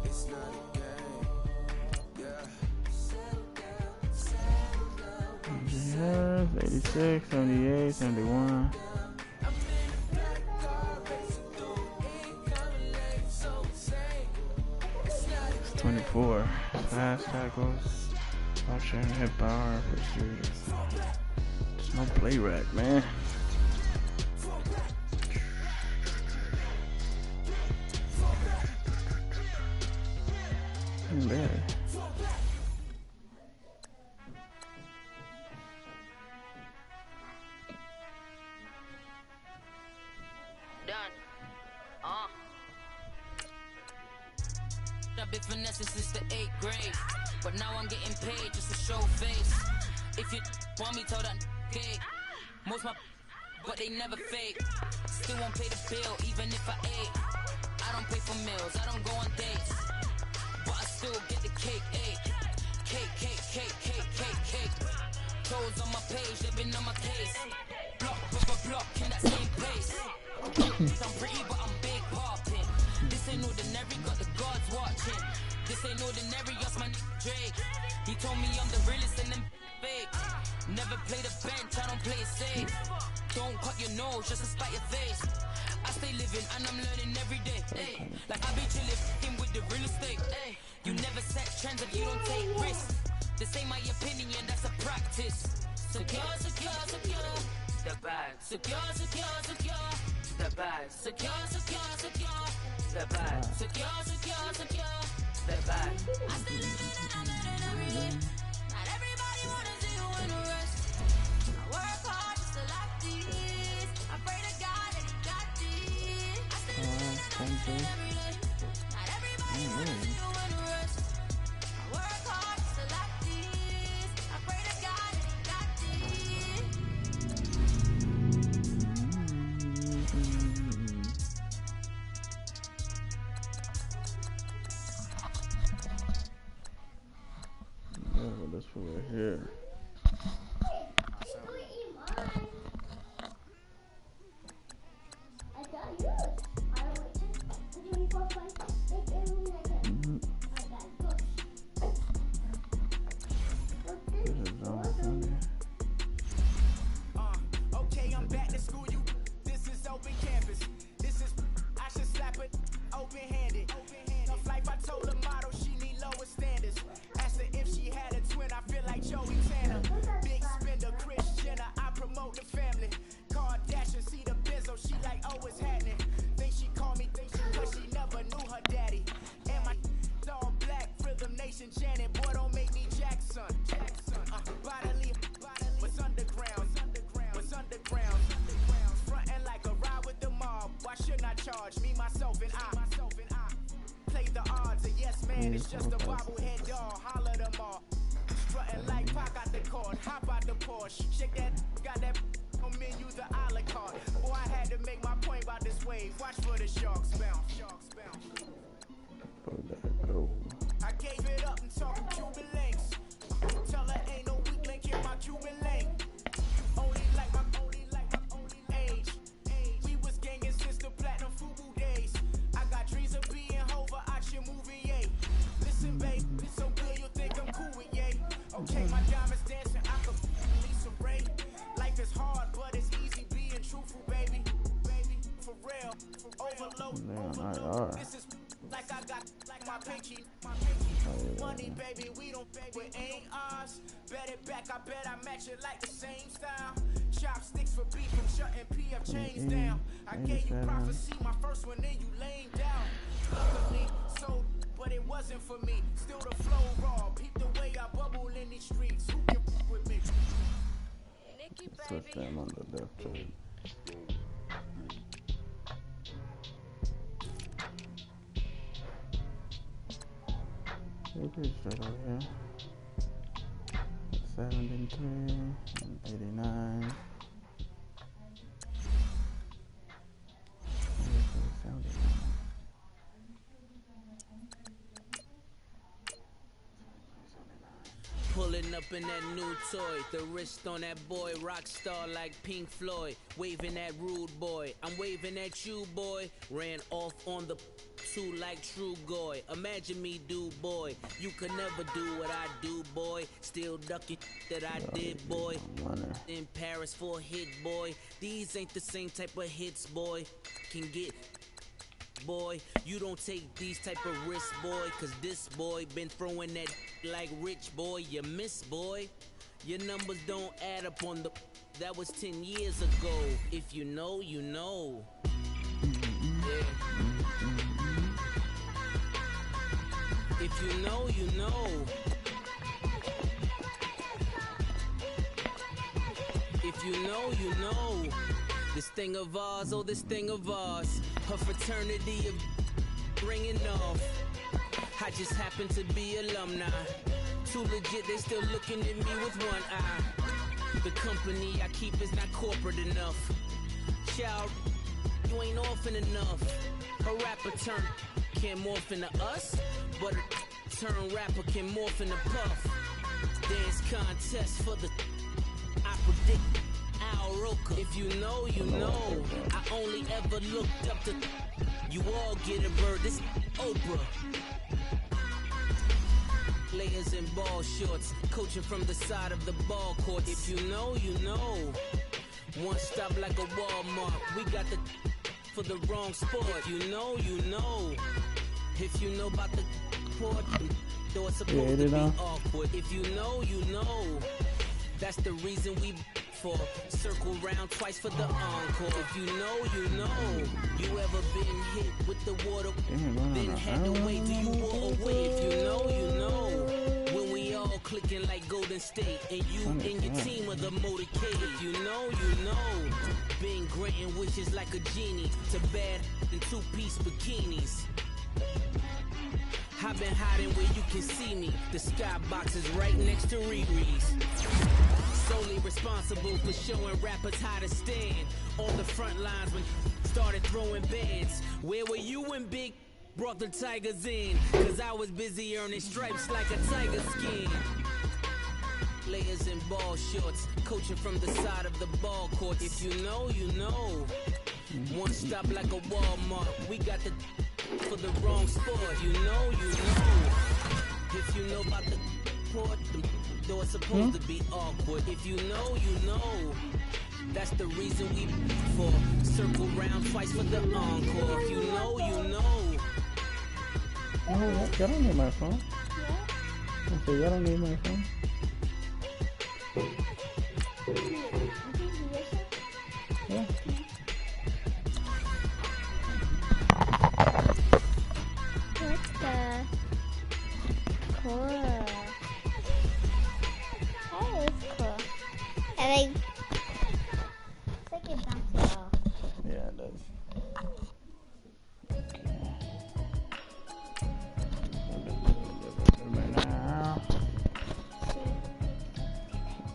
It's not a game. Yeah. Yes, 86, 78, 71. It's 24. Fast tackles. Watching hip power pursuit. There's no play rack, man. Ain't bad. I've been finessing since the 8th grade, but now I'm getting paid just to show face. If you want me, tell that gay. Most my, but they never fake. Still won't pay the bill, even if I ate. I don't pay for meals, I don't go on dates, but I still get the cake, ayy. Cake. Toes on my page, they've been on my case. Block in that same pace. I'm pretty, but I'm big popping. This ain't ordinary, got the gods watching. This ain't ordinary, that's my nigga Drake. He told me I'm the realest and them fake. Never play the bench, I don't play it safe. Don't cut your nose just to spite your face. I stay living and I'm learning every day. Ay, like I be chilling with the real estate. Ay, you never set trends if you don't take risks. This ain't my opinion, that's a practice. Secure, secure, secure. The bag. Secure, secure, secure. The bag. Secure, secure, secure. The bag. Secure, secure, secure. The bag. I stay living and I'm learning every day. Not everybody wanna see you in a rush. I work hard just to like this. I pray to God that he got this. I stay living and I'm learning every day. Not everybody wanna see you in a rush. I work hard just to like this. I pray to God that he got this. Oh, that's for right here. Okay, I'm back to school. This is open campus. This is I should slap it open-handed. Tough life, I told the model she need lower standards. Asked her if she had a twin. I feel like Joey Tanner. Big spender, Chris Jenner. I promote the family. Kardashian, see the Benzo. She like, oh, it's happening. Think she called me, cause she never knew her daddy. And my all black, Rhythm Nation, Janet. Boy, don't make me Jackson. Bodily, what's underground? What's underground? Frontin' like a ride with the mob. Why shouldn't I charge me, myself, and I? Play the odds, a yes man, it's just a bobblehead doll. Holler them all. Strutting like Pac out the cord, hop out the Porsche. Shake that, got that on menu, the a la carte. Boy, I had to make my point about this wave. Watch for the sharks bounce. Sharks bounce. I gave it up and talking Cuban links. Tell her ain't no weak link in my Cuban link. Only like my age. We was gangin' since the platinum FUBU days. I got dreams of being Hova out your movie, yay. Listen, babe, it's so good you think I'm cool with yay. Okay, my diamonds dancing, I could Lisa Ray. Life is hard, but it's easy being truthful, baby. For real, overload. This is like I got like my pinky. Money, baby, we don't pay, it ain't ours. Bet it back, I bet I match it like the same style. Chopsticks for beef from shutting PF chains down. I gave you prophecy, my first one, then you laying down. Luckily, so, but it wasn't for me. Still the flow raw, peep the way I bubble in these streets. Who can f with me? Nikki, baby. Switch them on the left side. Okay, straight over here. 73 and 89. Pulling up in that new toy, the wrist on that boy, rock star like Pink Floyd, waving at rude boy, I'm waving at you boy, ran off on the two like True Goy, imagine me do boy, you could never do what I do boy, still ducking that I did boy, in Paris for a hit boy, these ain't the same type of hits boy, can get boy, you don't take these type of risks boy, cause this boy been throwing that like rich boy, you miss boy, your numbers don't add up on the, that was 10 years ago, if you know, you know, yeah. If you know, you know. If you know, you know. This thing of ours, oh, this thing of ours. A fraternity of ringing off. I just happen to be alumni. Too legit, they still looking at me with one eye. The company I keep is not corporate enough. Child, you ain't orphan enough. A rapper turn can't morph into us, but a turn rapper can morph into Puff. Dance contest for the, I predict Al Roker. If you know, you know. I only ever looked up to, you all get a bird, this Oprah. Layers in ball shorts, coaching from the side of the ball court. If you know, you know. One stop like a Walmart. We got the for the wrong sport. You know. If you know about the port, though it's supposed to be awkward. If you know. That's the reason we for circle round twice for the encore. If you know. You ever been hit with the water, then had to wait till you walk away. If you know. When we all clicking like Golden State, and you and your team are the motorcade. If you know. Been granting wishes like a genie to bad in two-piece bikinis. I've been hiding where you can see me. The skybox is right next to Riri's. Solely responsible for showing rappers how to stand on the front lines when started throwing bands. Where were you when Big brought the Tigers in? Cause I was busy earning stripes like a tiger skin. Layers in ball shorts, coaching from the side of the ball court. If you know. One stop like a Walmart. We got the for the wrong sport. You know. If you know about the port, though it's supposed to be awkward. If you know. That's the reason we for circle round twice for the encore. If you know. Oh, y'all don't need my phone. Okay, y'all don't need my phone. Yeah. What's the cool? That is cool. And it's like a bouncy ball. Yeah, it does.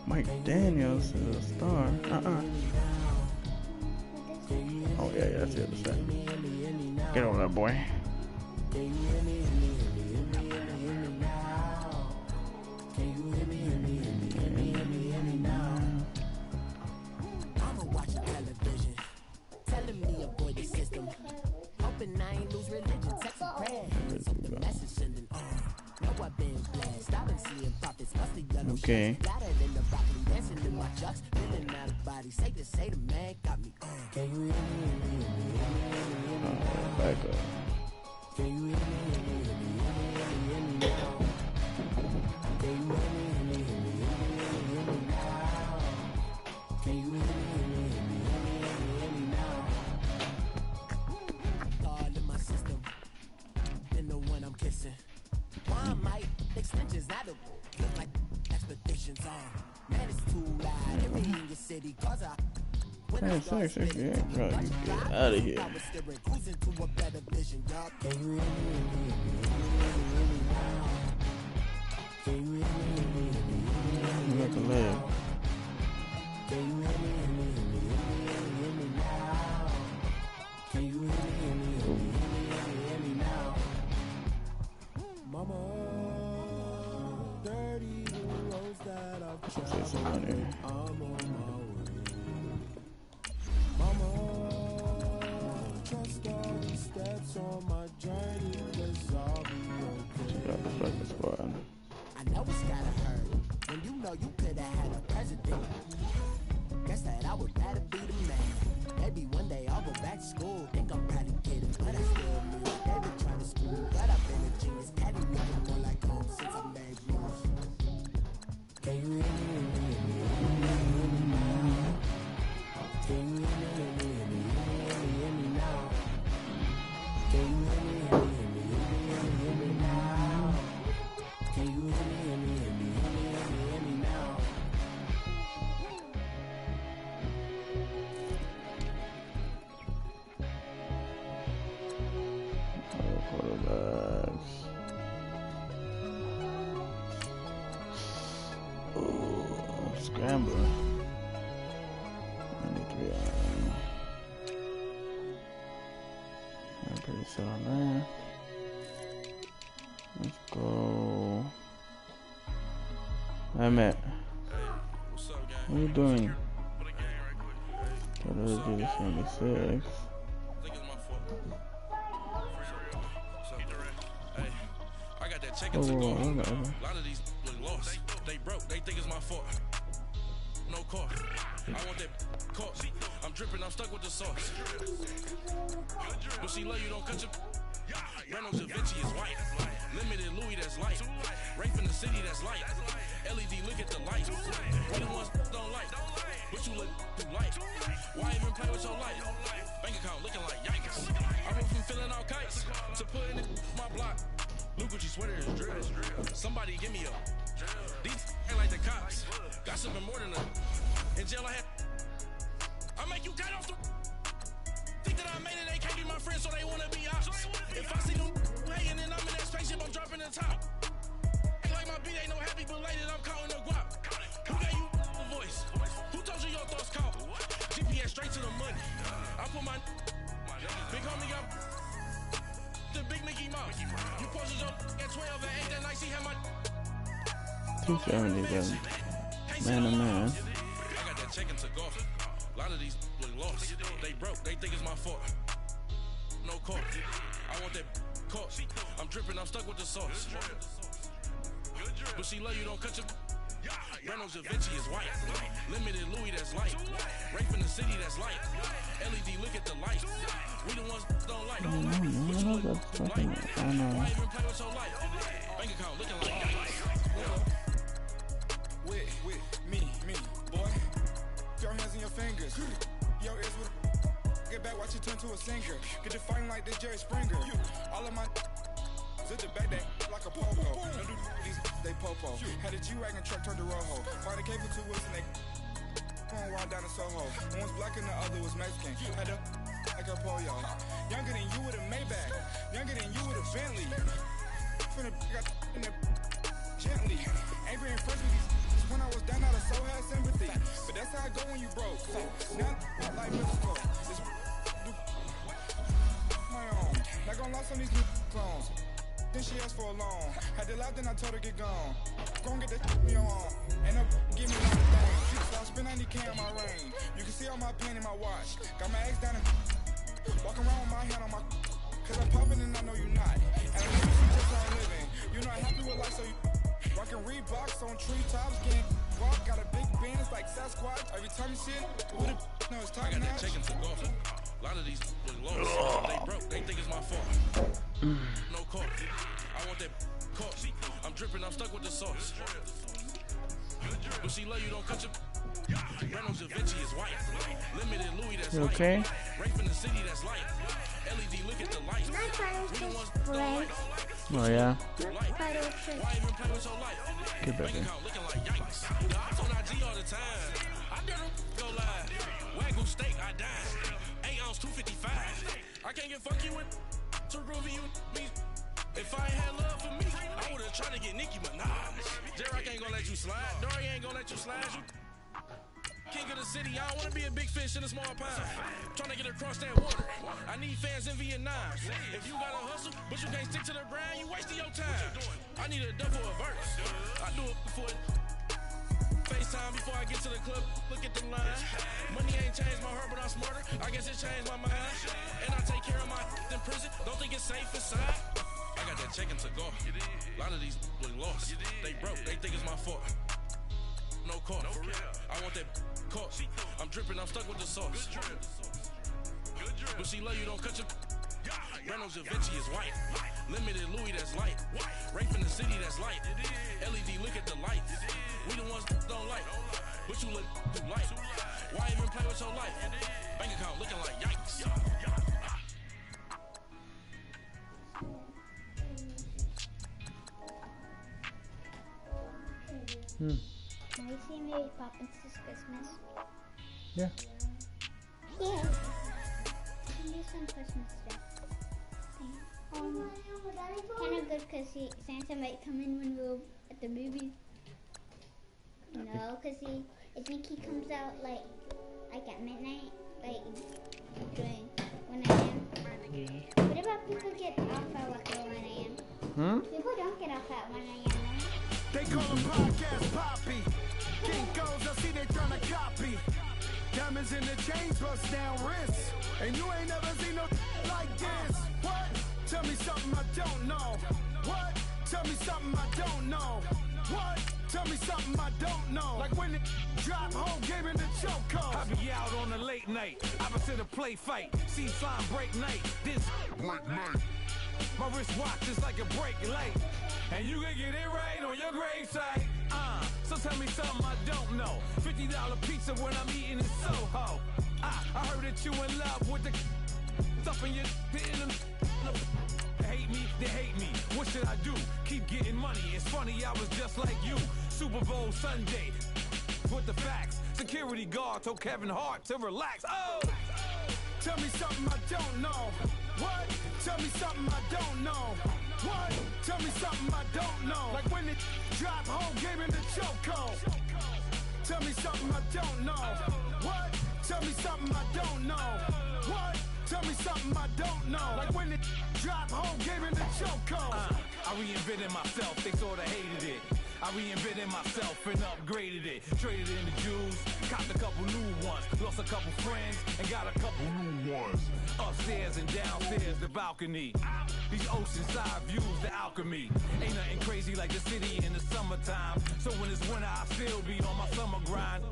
Mike Daniels is a star. Oh yeah, that's the other side. Get over there, boy. I'ma watch television, telling me avoid the system. Hoping I ain't lose religion. Text a prayer, the message sending on. Know I've been blessed. I've been seeing prophets, mostly yellow. Okay. Got it in the broccoli, dancing in my chucks, feeling out of body. Say the man got me on. Can you hear me? Back up. Can you hear me? Extensions out of look like expeditions on. Man, it's too loud. Every in your city, cause I when I start spitting, yeah, bro, you get out of here. I was steering, cruising to a better vision, y'all. Can you hear me? Can you hear me? Like a leg. Can you hear me? Can you hear me? Mama. Say some money. I'm on my way. Mama, trust all the steps on my journey, 'cause I'll be okay. Check out the fucking squad. I know it's gotta hurt when you know you could have had a president. Guess that I would rather be the man. Maybe one day I'll go back to school. Think I'm proud of kidding, but I still lose. They've been trying to school, but I've been a genius. Daddy looking more like home since I made moves. Can you hear me? Can you hear me now? Can you hear me now? Can you hear me now? Quarterbacks. Scrambler. 93 I'm pretty set on that. Let's go. Hey, Matt. Hey, what's up, gang? What are you doing? What a gang right quick. Gotta do the 76. I think it's my fault. So, hey, I got that chicken to go. A lot of these lost. They broke. They think it's my fault. No car. I want that car. I'm dripping, I'm stuck with the sauce. But she love you, don't cut your. Reynolds Da Vinci is white. Limited Louis, that's light. Rape in the city, that's light. LED, look at the light. We the ones don't like. But you look too light. Why even play with your life? Bank account looking like yikes. I went from filling out kites to putting in my block. Look what you sweater is drill. Somebody give me a. These ain't like the cops. Got something more than a. In jail I had. I make you cut off the. Think that I made it, they can't be my friends, so they wanna be ops. If I see them hating and I'm in that spaceship, I'm dropping the top. Ain't like my beat ain't no happy belated, I'm calling the guap. Who gave you the voice? Who told you your thoughts count? GPS straight to the money. I put my big homie up. The big Mickey Mouse. You posted your at 12 and 8 that night, she had my 277. Man, oh man. I got that check into golf. A lot of these look lost. They broke, they think it's my fault. No car. I want that car. I'm dripping, I'm stuck with the sauce. But she love you, don't cut your. Reynolds Da Vinci is white. Limited Louis, that's light. Rape in the city, that's light. LED, look at the light. We the ones don't like. But you look too light. Why even play with your life? Bank account looking like With me, boy. Your hands in your fingers. Your ears with get back, watch you turn to a singer. Get to fighting like this Jerry Springer. All of my zip the back that like a popo. No do these they popo. Had a G-Wagon truck turned to Rojo. Find a cable 2 wheels and they going wild down in Soho. One was black and the other was Mexican. Had a like a pollo. Younger than you with a Maybach. Younger than you with a Bentley. Finna got in the gently. Ain't been friends with these. When I was down, I so had sympathy. But that's how I go when you broke. Now, like Mexico. It's my own. Not gonna lost on these new clones. Then she asked for a loan. Had to laugh, then I told her get gone. Go and get that me on. Ain't no give me no thing. So I spend 90K on my ring. You can see all my pain in my watch. Got my eggs down and walking around with my hand on my. Cause I'm popping and I know you not. And I know you see just how I'm living. You're not happy with life, so you. Rockin' Reeboks on treetops, getting walk, got a big band, it's like Sasquatch. Every time you see it, with it, no, it's top I got notch. that check into golf. A lot of these look lost. They broke, they think it's my fault. No car. I want that car. I'm dripping, I'm stuck with the sauce. But she love you, don't cut your. Reynolds Da Vinci is white. Limited Louis, that's light. Okay. Rape in the city, that's light. LED, look at the light. We the ones don't like. Oh yeah. Why even play with your life? Get back Bank in. account looking like yikes. The ops on IG all the time. I dare them go live. Wagyu steak, I died. 8 ounce 255. I can't get fuck you with too groovy you me. If I ain't had love for me, I would've tried to get Nicki Minaj. J-Rock ain't gonna let you slide. Dory ain't gonna let you slide. You king of the city, I don't wanna be a big fish in a small pond. Trying to get across that water. I need fans in Vietnam. If you gotta hustle, but you can't stick to the grind, you wasting your time. I need a double a verse. I do it before FaceTime before I get to the club. Look at the line. Money ain't changed my heart, but I'm smarter. I guess it changed my mind. And I take care of my in prison. Don't think it's safe inside. I got that check into golf. A lot of these look lost. They broke, they think it's my fault. No car. I want that car. I'm dripping, I'm stuck with the sauce. But she love you, don't cut your. Reynolds Da Vinci is white. Limited Louis, that's light. Rape in the city, that's light. LED, look at the light. We the ones don't like. But you look too light. Why even play with your life? Bank account looking like yikes. Have you seen Mary Poppins this Christmas? Yeah. Yeah. Can do some Christmas stuff. Kind of good because Santa might come in when we're at the movies. No, because I think he comes out like at midnight, like during 1 a.m. What about people get off at like 1 a.m.? People don't get off at 1 a.m. They call him Podcast Poppy. Kinkos, I see they tryna copy. Diamonds in the chains, bust down wrists. And you ain't never seen no like this. What? Tell me something I don't know. What? Tell me something I don't know. What? Tell me something I don't know. Like when it drop home, gave me the chokehold. I be out on a late night, opposite a play fight. See sign break night, this break night. My wristwatch is like a break light. And you can get it right on your gravesite. So tell me something I don't know. $50 pizza when I'm eating in Soho. I heard that you in love with the stuff in your hitting them. Hate me, they hate me. What should I do? Keep getting money. It's funny, I was just like you. Super Bowl Sunday with the facts. Security guard told Kevin Hart to relax. Oh! Tell me something I don't know. What? Tell me something I don't know. What? Tell me something I don't know. Like when it drop home, gave me the chokehold. Tell me something I don't know. What? Tell me something I don't know. What? Tell me something I don't know. Like when it drop home, gave me the chokehold. I reinvented myself, they sorta hated it. I reinvented myself and upgraded it. Traded in the Jews, copped a couple new ones. Lost a couple friends and got a couple new ones. Upstairs and downstairs, the balcony. These oceanside views, the alchemy. Ain't nothing crazy like the city in the summertime. So when it's winter, I still be on my summer grind.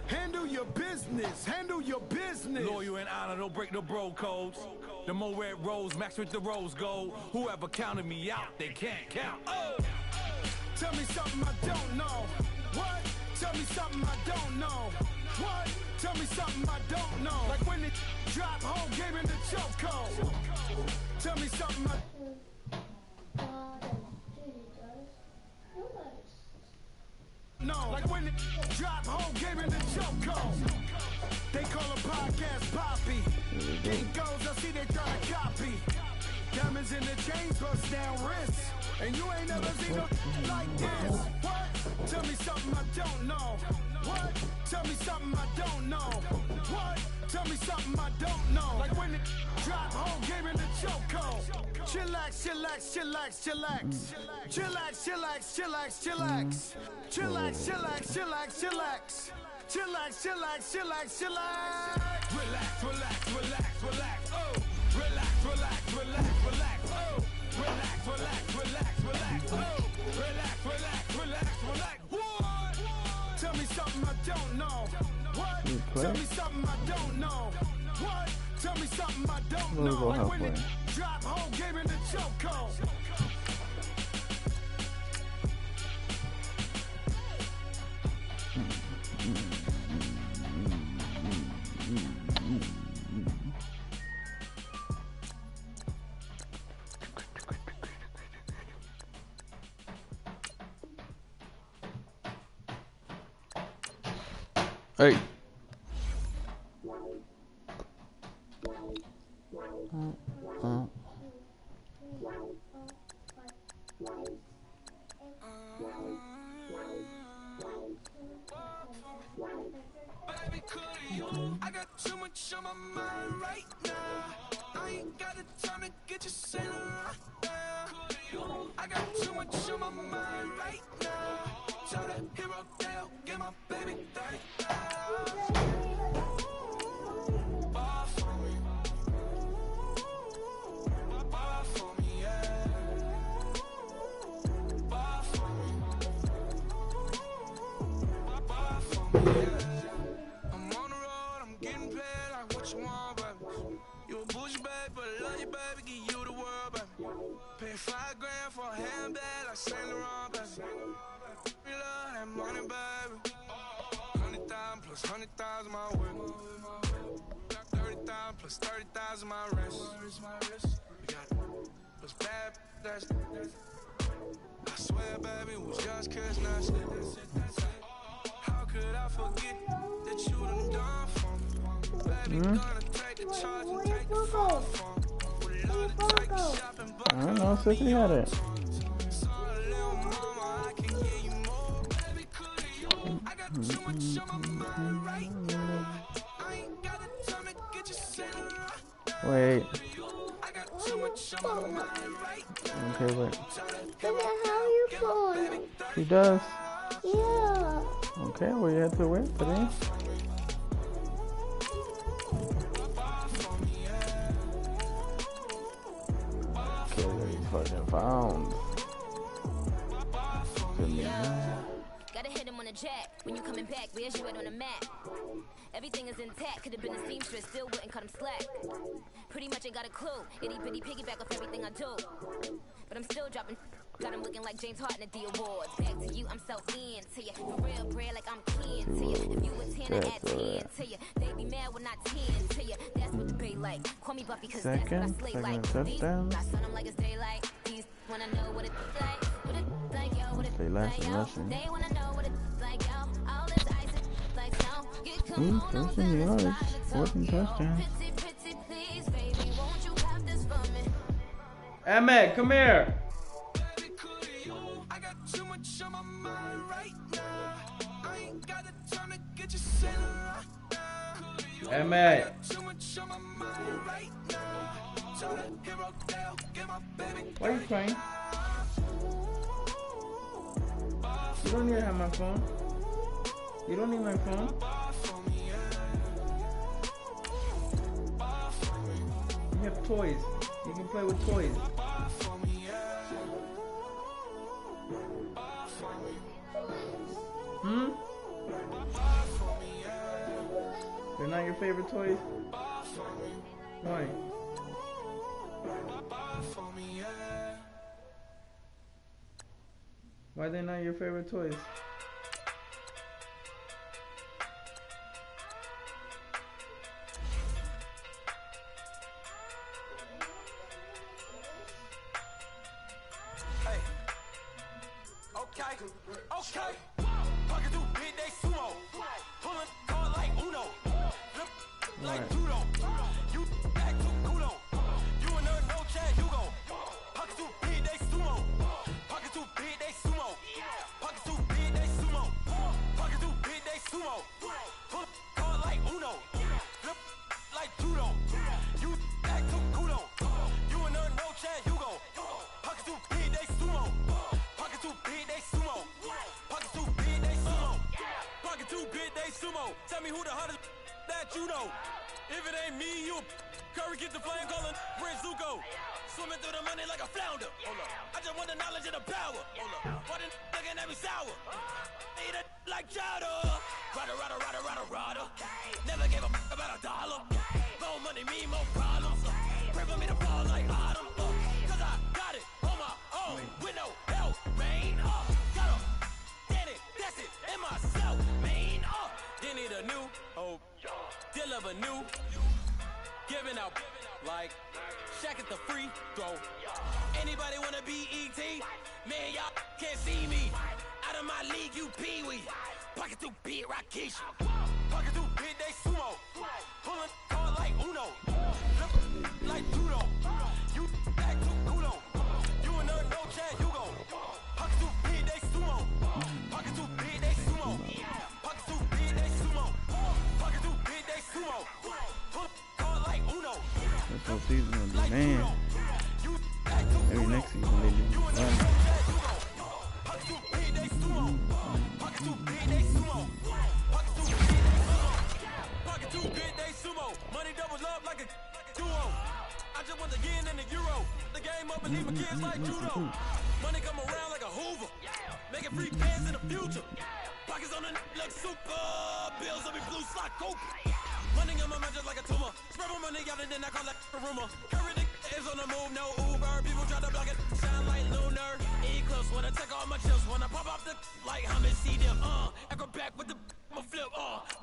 Handle your business, handle your business. Loyal and honor, don't break the bro codes. The more red rose, match with the rose gold. Whoever counted me out, they can't count. Oh! Tell me something I don't know. What? Tell me something I don't know. What? Tell me something I don't know. Like when it drop home, gave me the chokehold. Tell me something I... No, like when it drop home, gave me the chokehold. They call a podcast Poppy. It goes, I see they trying to copy. Diamonds in the chains, bust down wrists. And you ain't never seen no like this. What? Tell me something I don't know. What? Tell me something I don't know. What? Tell me something I don't know. Like when it drop home, gave me the chokehold. Chillax, chillax, chillax, chillax. Chillax, chillax, chillax, chillax. Chillax, chillax, chillax, chillax. Chillax, chillax, chillax, chillax. Relax, relax, relax, relax. Oh, relax, relax, relax, relax. Oh, relax, relax, relax, relax. Oh, relax, relax, relax, relax. What? Tell me something I don't know. What? Tell me something I don't know. What? Tell me something I don't know. Like when it drop home, gave me the chokehold. Hey. Baby, could you? I got too much on my mind right now. I ain't got the time to get you sailing right now. I got too much on my mind right now. Tell that hero down, get my baby 30,000. Bar for me. Bar for me, yeah. Bar for me. Bar for me, yeah. I'm on the road, I'm getting paid like what you want, baby. You a bougie baby, but I love you, baby. Give you the world, baby. Pay $5 grand for a handbag like Saint Laurent, baby. We love that money, baby. 100,000 plus 100,000 my whip. 30,000 plus 30,000 my wrist. We got what's bad, that's. I swear, baby, it was just kiss, not shit. How could I forget that you done done for me? Baby, gonna take the charge and take the fall for me. Would love to take the shopping, but I don't know if he had it. Too much on my mind right now. I ain't got the time to get you sailing right. Wait. I got too much on my mind right now. Okay, wait. Look at how you phone. He does. Yeah. Okay, well you have to wait for me. Okay, fucking found. jack. When you coming back, where's you at on the map? Everything is intact, could have been a seamstress, still wouldn't cut him slack. Pretty much ain't got a clue, itty bitty piggyback off everything I do. But I'm still dropping, got him looking like James Harden at the awards. Back to you, I'm so into you. For real, bread, like I'm kin to you. If you a 10, I add 10 to you. They be mad when I 10 to you. That's what the bay like. Call me Buffy, cause that's what I slay like. These, I sun them like it's daylight. These wanna know what it's like. What it's like, yo, what it's like, yo. They wanna know what it's like, yo. All this ice is like snow. Get come on, 13 yards, 14 touchdowns. Pretty, please, baby, won't you have this for me? Emmett, come here. I got too much on my mind right now. I ain't got the time to get you sailing right now. Emmett. Too much on my mind right now. So that hero down, get my baby. Why are you crying? You don't need to have my phone. You don't need my phone. You have toys. You can play with toys. Hmm? They're not your favorite toys? Why? Why are they not your favorite toys? Hey. Okay. Fucking do big day sumo. Pulling card like Uno. Flip like judo. You act too kudo. You and her no chat, you go. Pocket too big day sumo. Pocket too big day sumo. Pocket too big day sumo. Pocket too big day sumo. Pull card like Uno. Flip like judo. You act too kudo. You and her no chat, you go. Pocket too big day sumo. Pocket too big day sumo. Pocket too big day sumo. Pocket too big day sumo. Tell me who the hottest that you know. If it ain't me, you Curry get the flame calling Prince Zuko. Swimming through the money like a flounder. I just want the knowledge and the power. Why the looking at me sour? Eat it like chowder. Rada. Never gave a about $1. More money, me, more problems. Pray for me to fall like autumn. Cause I got it on my own with no help, man. Got a Danny, that's it, and myself, man. Didn't need a new hope. Deliver new. Giving out like Shaq at the free throw. Anybody wanna be ET? Man, y'all can't see me. Out of my league, you pee-wee. Pocket too big, Rakish. Pocket too big, they sumo. Pulling card like Uno. Flip like judo. You act too kudo. You and her no chat, you go. Pocket too big, they sumo. Pocket too big, they sumo. Pocket too big, they sumo. Pocket too big, they sumo. Pull card like Uno. This whole season will be man. Every next season they do fun. Pocket too big, they sumo. Pocket too big, they sumo. Pocket too big, they sumo. Money doubles up like a duo. I just want the yen and the euro. The game up and leave my kids like judo. Money come around like a Hoover. Making free bands in the future. Pockets on the look super. Bills on me blue slot cope. Money on my mind just like a tumor. Spread my money out and then I call that a rumor. Curry the is on the move, no Uber. People try to block it, shine like lunar. Eclipse when I take all my chips. When I pop off the like hummus, see them. Acrobat with the flip.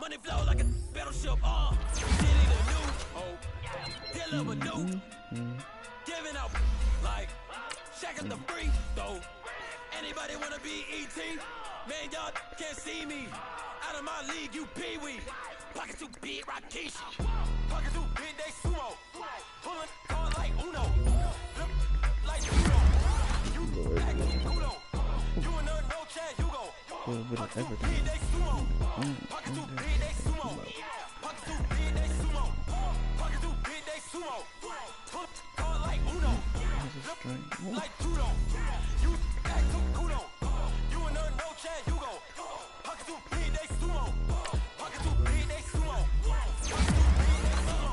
Money flow like a battleship. Diddy the new hope. Deliver new. Giving out like Shaq at the free throw. Anybody wanna be ET? Man, y'all can't see me. Out of my league, you pee-wee. Pocket too big, Rakish. Pocket too big, they sumo. Pulling card like Uno. Flip like judo. You act kudo. You and her no chat, you go. Pocket too big, they sumo. Pocket too big, they sumo. Pocket too big, they sumo. Pocket too big, they sumo. Pull card like Uno. Flip like judo. You act too kudo. You and her no chat, you go. Pocket too big, they sumo. Pocket too big, they sumo. Pocket too big, they sumo.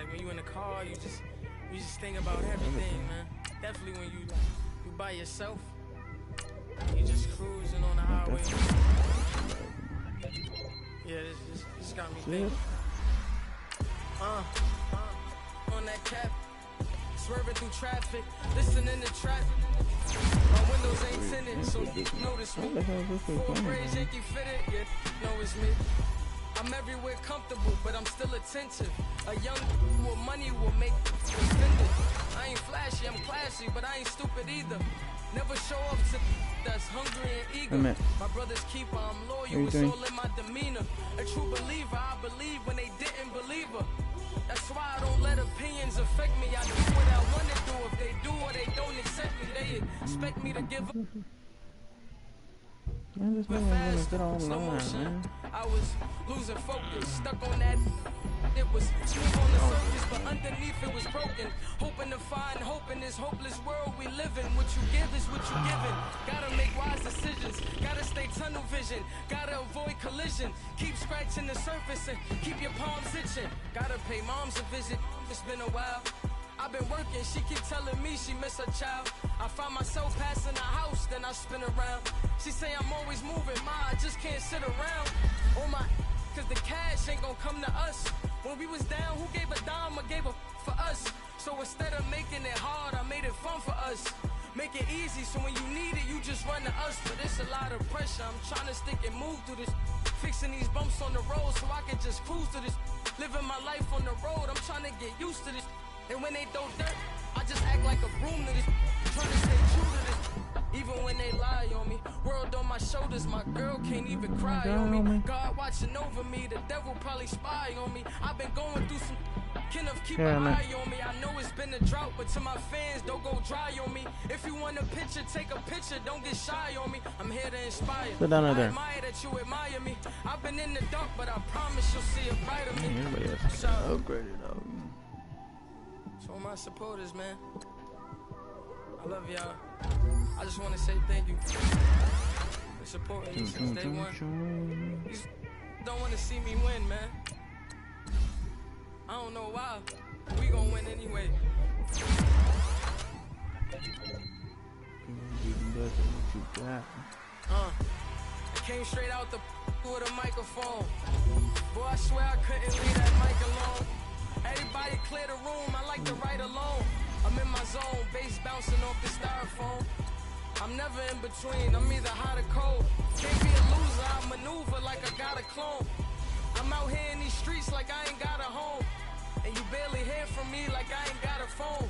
like when you in the car, you just think about everything, man. Definitely when you by yourself, you just cruising on the highway. Yeah, this got me thinking. On that cap, swerving through traffic, listening to trap. My windows ain't tinted, so notice me. Four braids, Yankee fitted, yeah, know it's me. I'm everywhere comfortable, but I'm still attentive. A young with money will make offended. I ain't flashy, I'm classy, but I ain't stupid either. Never show off to that's hungry and eager. My brother's keeper, I'm loyal, it's all in my demeanor. A true believer, I believe when they didn't believe her. That's why I don't let opinions affect me. I do what I want to do. If they do or they don't accept me, they expect me to give up. Slow motion. I was losing focus, stuck on that. It was smooth on the surface, but underneath it was broken. Hoping to find hope in this hopeless world we live in. What you give is what you given. Gotta make wise decisions. Gotta stay tunnel vision. Gotta avoid collision. Keep scratching the surface and keep your palms itching. Gotta pay moms a visit. It's been a while. I've been working, she keep telling me she miss her child. I find myself passing the house, then I spin around. She say I'm always moving, ma, I just can't sit around. Oh my, cause the cash ain't gonna come to us. When we was down, who gave a dime or gave a for us? So instead of making it hard, I made it fun for us. Make it easy, so when you need it, you just run to us. But it's a lot of pressure, I'm trying to stick and move through this. Fixing these bumps on the road so I can just cruise to this. Living my life on the road, I'm trying to get used to this. And when they throw dirt, I just act like a broom to this. Trying to stay true to this. Even when they lie on me. World on my shoulders, my girl can't even cry on me. God watching over me, the devil probably spy on me. I've been going through some kind of keep an eye on me. I know it's been a drought, but to my fans, don't go dry on me. If you want a picture, take a picture, don't get shy on me. I'm here to inspire. I admire that you admire me. I've been in the dark, but I promise you'll see a brighter me. So upgraded up. So my supporters, man, I love y'all. I just want to say thank you for supporting me since day one. You don't want to see me win, man. I don't know why. We gonna win anyway. I came straight out the with a microphone. Boy, I swear I couldn't leave that mic alone. Everybody clear the room, I like to write alone. I'm in my zone, bass bouncing off the styrofoam. I'm never in between, I'm either hot or cold. Can't be a loser, I maneuver like I got a clone. I'm out here in these streets like I ain't got a home. And you barely hear from me like I ain't got a phone.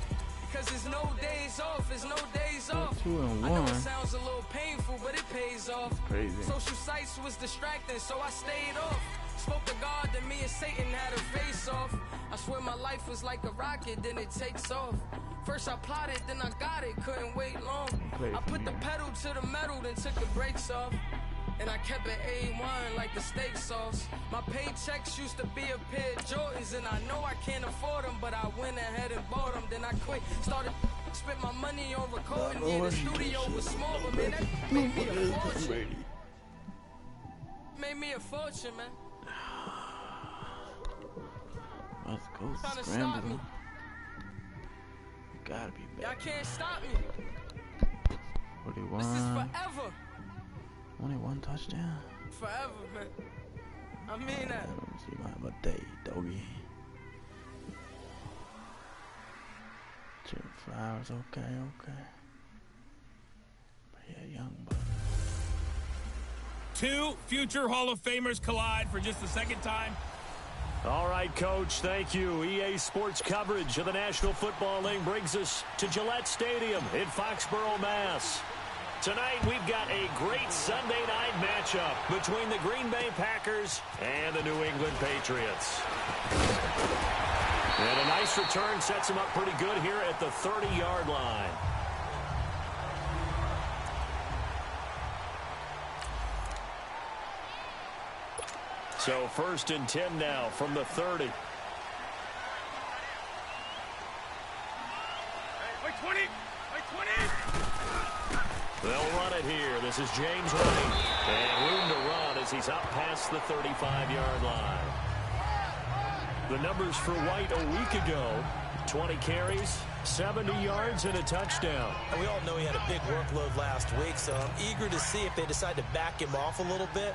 Cause there's no days off, there's no days off. I know it sounds a little painful, but it pays off. Crazy. Social sites was distracting, so I stayed off. Spoke to God that me and Satan had a face off. I swear my life was like a rocket, then it takes off. First I plotted, then I got it, couldn't wait long. I put the pedal to the metal, then took the brakes off. And I kept it A1 like the steak sauce. My paychecks used to be a pair of Jordans, and I know I can't afford them, but I went ahead and bought them. Then I quit, started spent my money on recording. Yeah, the studio was small, but man, that made me a fortune. Made me a fortune, man. Let's go trying to stop me. You gotta be better. Y'all can't stop me. 41. This is forever. Only one touchdown. Forever, man. I mean that. So you gonna have a day, doggy. 2 flowers, okay. But yeah, young buck. 2 future Hall of Famers collide for just the second time. All right, Coach, thank you. EA Sports coverage of the National Football League brings us to Gillette Stadium in Foxborough, Mass. Tonight, we've got a great Sunday night matchup between the Green Bay Packers and the New England Patriots. And a nice return sets them up pretty good here at the 30-yard line. So 1st and 10 now from the 30. Wait, 20! Wait, 20! They'll run it here. This is James running. And room to run as he's up past the 35-yard line. The numbers for White a week ago, 20 carries, 70 yards, and a touchdown. And we all know he had a big workload last week, so I'm eager to see if they decide to back him off a little bit.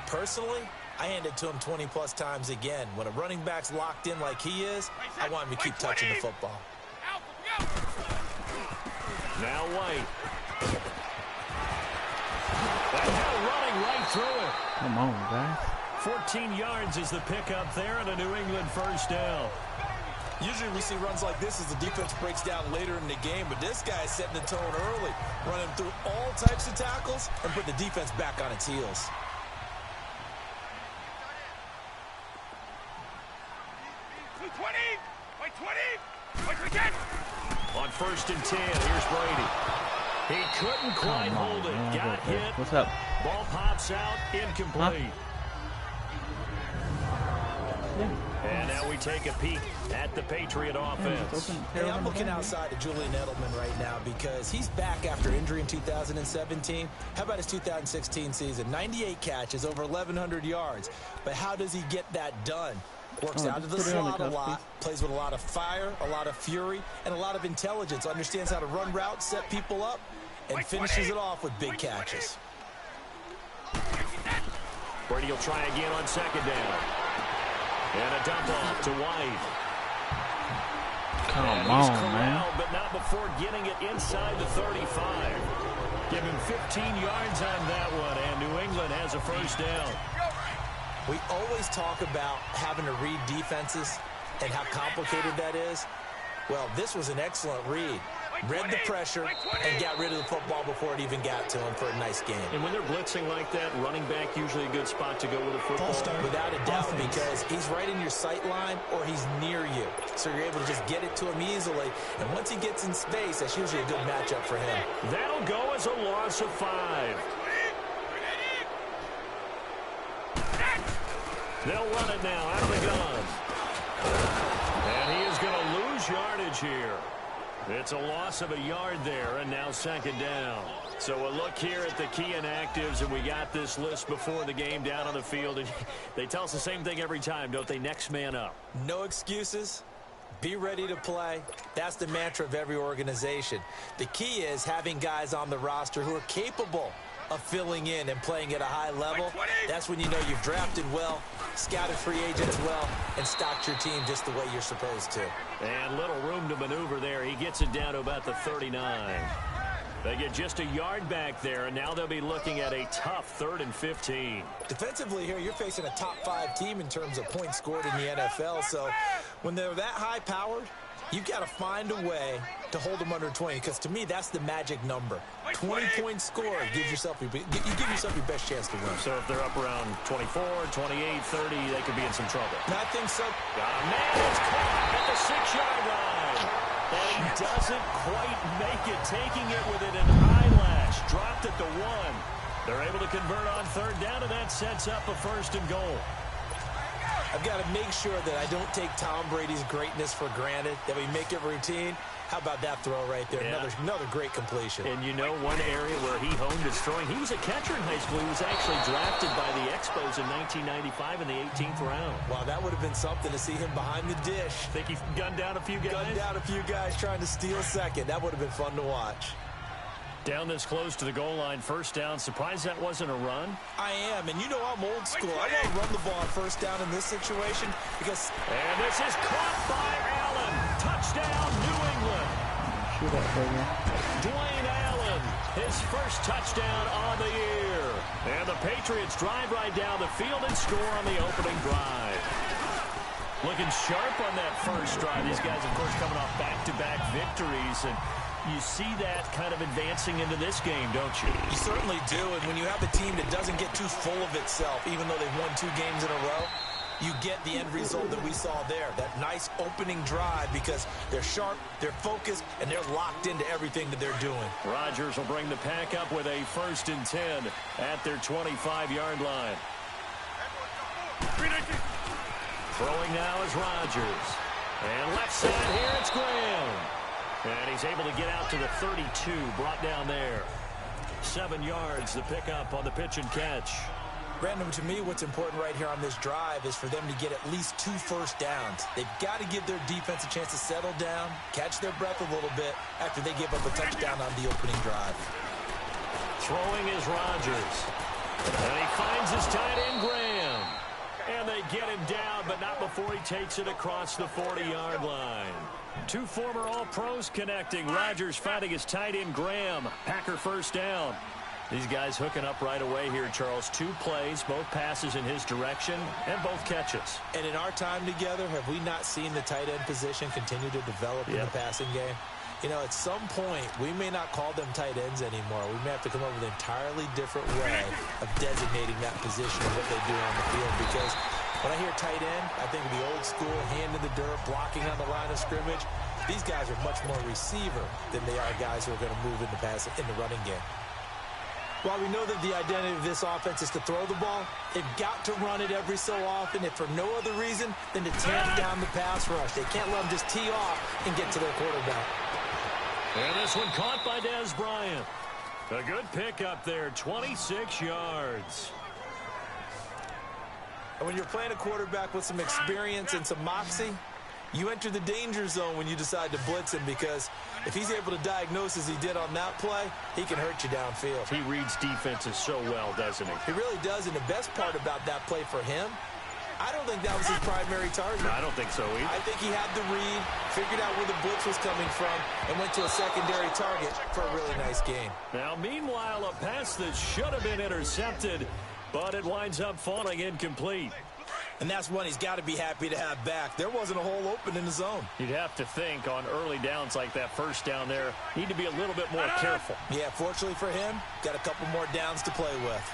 Personally, I hand it to him 20-plus times again. When a running back's locked in like he is, I want him to keep touching the football. Now White. And now running right through it. Come on, guys. 14 yards is the pickup there and a New England first down. Usually we see runs like this as the defense breaks down later in the game, but this guy is setting the tone early, running through all types of tackles and put the defense back on its heels. On 1st and 10, here's Brady. He couldn't quite hold it. Got hit. What's up? Ball pops out, incomplete. And now we take a peek at the Patriot offense. Hey, I'm looking outside of Julian Edelman right now because he's back after injury in 2017. How about his 2016 season? 98 catches, over 1,100 yards. But how does he get that done? Works out of the slot a lot, plays with a lot of fire, a lot of fury, and a lot of intelligence. Understands how to run routes, set people up, and finishes it off with big catches. Brady will try again on 2nd down. And a dump off to White. Come on, man. But not before getting it inside the 35. Give him 15 yards on that one, and New England has a first down. We always talk about having to read defenses and how complicated that is. Well, this was an excellent read. Read the pressure and got rid of the football before it even got to him for a nice game. And when they're blitzing like that, running back usually a good spot to go with a football. Without a doubt, because he's right in your sight line or he's near you. So you're able to just get it to him easily. And once he gets in space, that's usually a good matchup for him. That'll go as a loss of 5. They'll run it now out of the gun. And he is going to lose yardage here. It's a loss of a yard there, and now 2nd down. So we'll look here at the key inactives, and we got this list before the game down on the field. And they tell us the same thing every time, don't they? Next man up. No excuses. Be ready to play. That's the mantra of every organization. The key is having guys on the roster who are capable of filling in and playing at a high level. That's when you know you've drafted well, scouted free agents well, and stocked your team just the way you're supposed to. And little room to maneuver there. He gets it down to about the 39. They get just a yard back there, and now they'll be looking at a tough 3rd and 15. Defensively here, you're facing a top 5 team in terms of points scored in the NFL. So when they're that high-powered, you've got to find a way to hold them under 20, because to me, that's the magic number. 20 points scored, you give yourself your best chance to win. So if they're up around 24, 28, 30, they could be in some trouble. And I think so. Man, it's caught at the 6-yard line. And he doesn't quite make it, taking it with an eyelash. Dropped at the 1. They're able to convert on 3rd down, and that sets up a 1st and goal. I've got to make sure that I don't take Tom Brady's greatness for granted, that we make it routine. How about that throw right there? Yeah. Another great completion. And you know one area where he honed his throwing, he was a catcher in high school. He was actually drafted by the Expos in 1995 in the 18th round. Wow, that would have been something to see him behind the dish. Think he gunned down a few guys? Gunned down a few guys trying to steal second. That would have been fun to watch. Down this close to the goal line, 1st down. Surprised that wasn't a run? I am, and you know I'm old school. I want to run the ball on 1st down in this situation because... And this is caught by Allen. Touchdown, New England. Shoot that, baby. Dwayne Allen, his first touchdown on the year. And the Patriots drive right down the field and score on the opening drive. Looking sharp on that first drive. These guys, of course, coming off back-to-back victories, and you see that kind of advancing into this game, don't you? You certainly do, and when you have a team that doesn't get too full of itself, even though they've won 2 games in a row, you get the end result that we saw there, that nice opening drive, because they're sharp, they're focused, and they're locked into everything that they're doing. Rodgers will bring the pack up with a 1st and 10 at their 25-yard line. Throwing now is Rodgers. And left side here, it's Graham. And he's able to get out to the 32, brought down there. 7 yards, the pickup on the pitch and catch. Brandon, to me, what's important right here on this drive is for them to get at least 2 first downs. They've got to give their defense a chance to settle down, catch their breath a little bit after they give up a touchdown on the opening drive. Throwing is Rodgers. And he finds his tight end, Graham. And they get him down, but not before he takes it across the 40-yard line. 2 former All-Pros connecting. Rodgers finding his tight end, Graham. Packer first down. These guys hooking up right away here, Charles. 2 plays, both passes in his direction, and both catches. And in our time together, have we not seen the tight end position continue to develop in the passing game? You know, at some point, we may not call them tight ends anymore. We may have to come up with an entirely different way of designating that position and what they do on the field. Because when I hear tight end, I think of the old school, hand in the dirt, blocking on the line of scrimmage. These guys are much more receiver than they are guys who are going to move in the running game. While we know that the identity of this offense is to throw the ball, they've got to run it every so often, if for no other reason than to tamp down the pass rush. They can't let them just tee off and get to their quarterback. And this one caught by Des Bryant. A good pickup there, 26 yards. And when you're playing a quarterback with some experience and some moxie, you enter the danger zone when you decide to blitz him, because if he's able to diagnose as he did on that play, he can hurt you downfield. He reads defenses so well, doesn't he? He really does, and the best part about that play for him, I don't think that was his primary target. No, I don't think so either. I think he had the read, figured out where the blitz was coming from, and went to a secondary target for a really nice gain. Now, meanwhile, a pass that should have been intercepted, but it winds up falling incomplete. And that's one he's got to be happy to have back. There wasn't a hole open in the zone. You'd have to think on early downs like that first down there, need to be a little bit more careful. Yeah, fortunately for him, got a couple more downs to play with.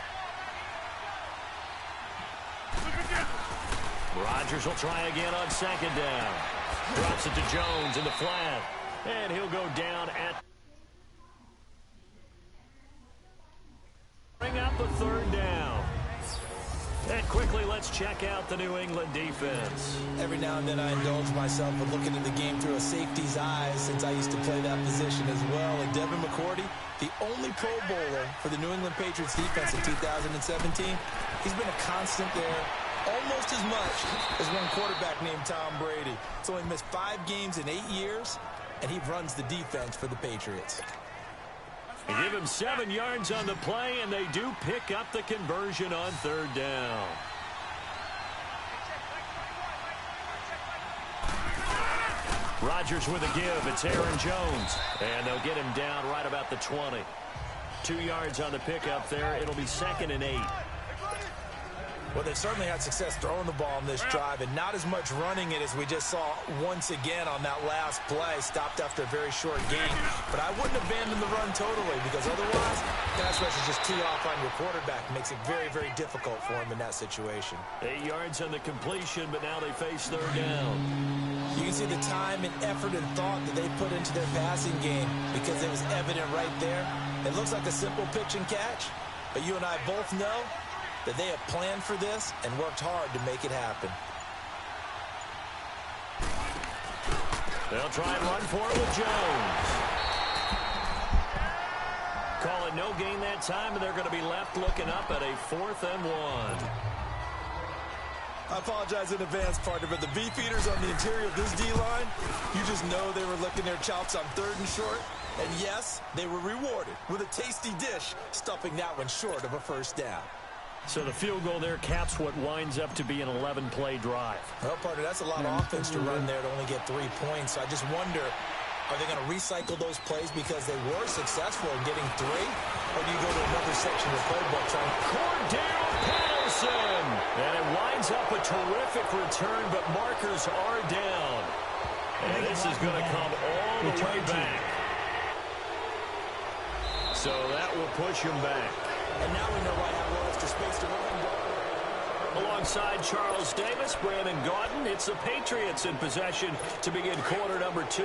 Rodgers will try again on second down. Drops it to Jones in the flat. And he'll go down at... Bring up the third down. And quickly, let's check out the New England defense. Every now and then I indulge myself with looking at the game through a safety's eyes, since I used to play that position as well. And Devin McCourty, the only Pro Bowler for the New England Patriots defense in 2017, he's been a constant there almost as much as one quarterback named Tom Brady. So he missed 5 games in 8 years, and he runs the defense for the Patriots. They give him 7 yards on the play, and they do pick up the conversion on third down. Rodgers with a give. It's Aaron Jones. And they'll get him down right about the 20. 2 yards on the pickup there. It'll be 2nd and 8. Well, they've certainly had success throwing the ball on this drive, and not as much running it as we just saw once again on that last play. Stopped after a very short gain. But I wouldn't abandon the run totally, because otherwise, pass rush is just tee off on your quarterback. It makes it very, very difficult for him in that situation. 8 yards on the completion, but now they face third down. You can see the time and effort and thought that they put into their passing game, because it was evident right there. It looks like a simple pitch and catch, but you and I both know that they have planned for this and worked hard to make it happen. They'll try and run for it with Jones. Call it no gain that time, and they're going to be left looking up at a 4th and 1. I apologize in advance, partner, but the beefeaters on the interior of this D-line, you just know they were licking their chops on 3rd and short. And yes, they were rewarded with a tasty dish, stuffing that one short of a first down. So the field goal there caps what winds up to be an 11-play drive. Well, partner, that's a lot of offense to run there to only get 3 points. So I just wonder, are they going to recycle those plays because they were successful in getting 3? Or do you go to another section of the playbook trying to... Cordell Patterson! And it winds up a terrific return, but markers are down. And this is going to come all the way back. So that will push him back. And now we know why that was extra space to run. Alongside Charles Davis, Brandon Gaudin, it's the Patriots in possession to begin quarter number 2.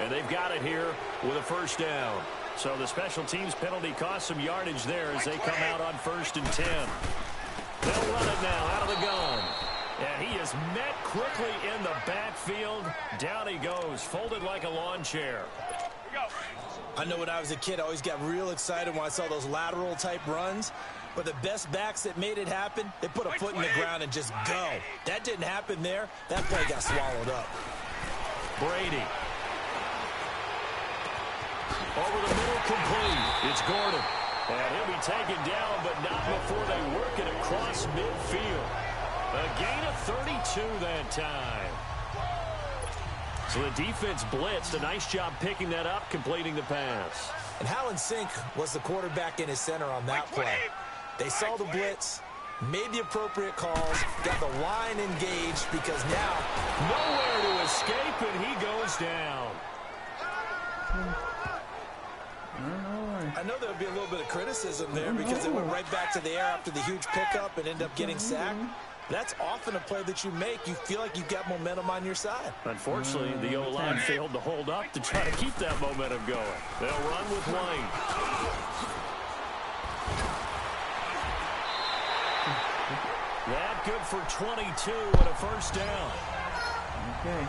And they've got it here with a first down. So the special teams penalty cost some yardage there as they come out on 1st and 10. They'll run it now out of the gun. And he is met quickly in the backfield. Down he goes, folded like a lawn chair. I know when I was a kid, I always got real excited when I saw those lateral type runs. But the best backs that made it happen, they put a foot in the ground and just go. That didn't happen there. That play got swallowed up. Brady. Over the middle, complete. It's Gordon. And he'll be taken down, but not before they work it across midfield. A gain of 32 that time. So the defense blitzed. A nice job picking that up, completing the pass. And how in sync was the quarterback in his center on that play? They saw the blitz, made the appropriate calls, got the line engaged because now nowhere to escape, and he goes down. I know there would be a little bit of criticism there because they went right back to the air after the huge pickup and ended up getting sacked. That's often a play that you make. You feel like you've got momentum on your side. Unfortunately, the O-line failed to hold up to try to keep that momentum going. They'll run with Wayne. That good for 22 and a first down. Okay.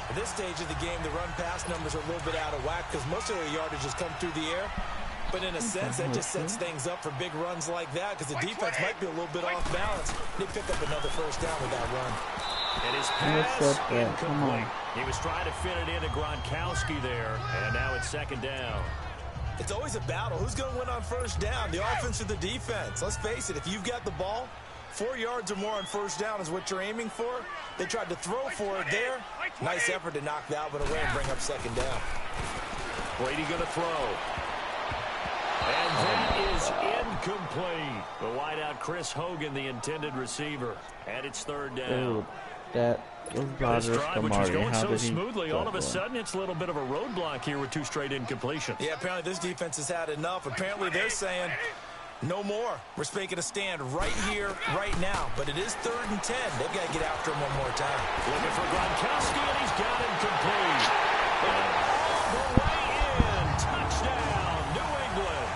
At this stage of the game, the run-pass numbers are a little bit out of whack because most of their yardage has come through the air. But in a sense, that just sets things up for big runs like that because the defense might be a little bit off balance. They pick up another first down with that run. And his pass incomplete. He was trying to fit it into Gronkowski there, and now it's second down. It's always a battle. Who's going to win on first down, the offense or the defense? Let's face it, if you've got the ball, 4 yards or more on first down is what you're aiming for. They tried to throw for it there. Nice effort to knock that one away and bring up second down. Brady going to throw. And that is incomplete. The wideout Chris Hogan, the intended receiver. And it's third down. That was Rodgers, which was going so smoothly, all of a sudden it's a little bit of a roadblock here with 2 straight incompletions. Yeah, apparently this defense has had enough. Apparently they're saying, no more. We're making a stand right here, right now. But it is 3rd and 10. They've got to get after him one more time. Looking for Gronkowski, and he's got him complete. And all the way in. Touchdown, New England.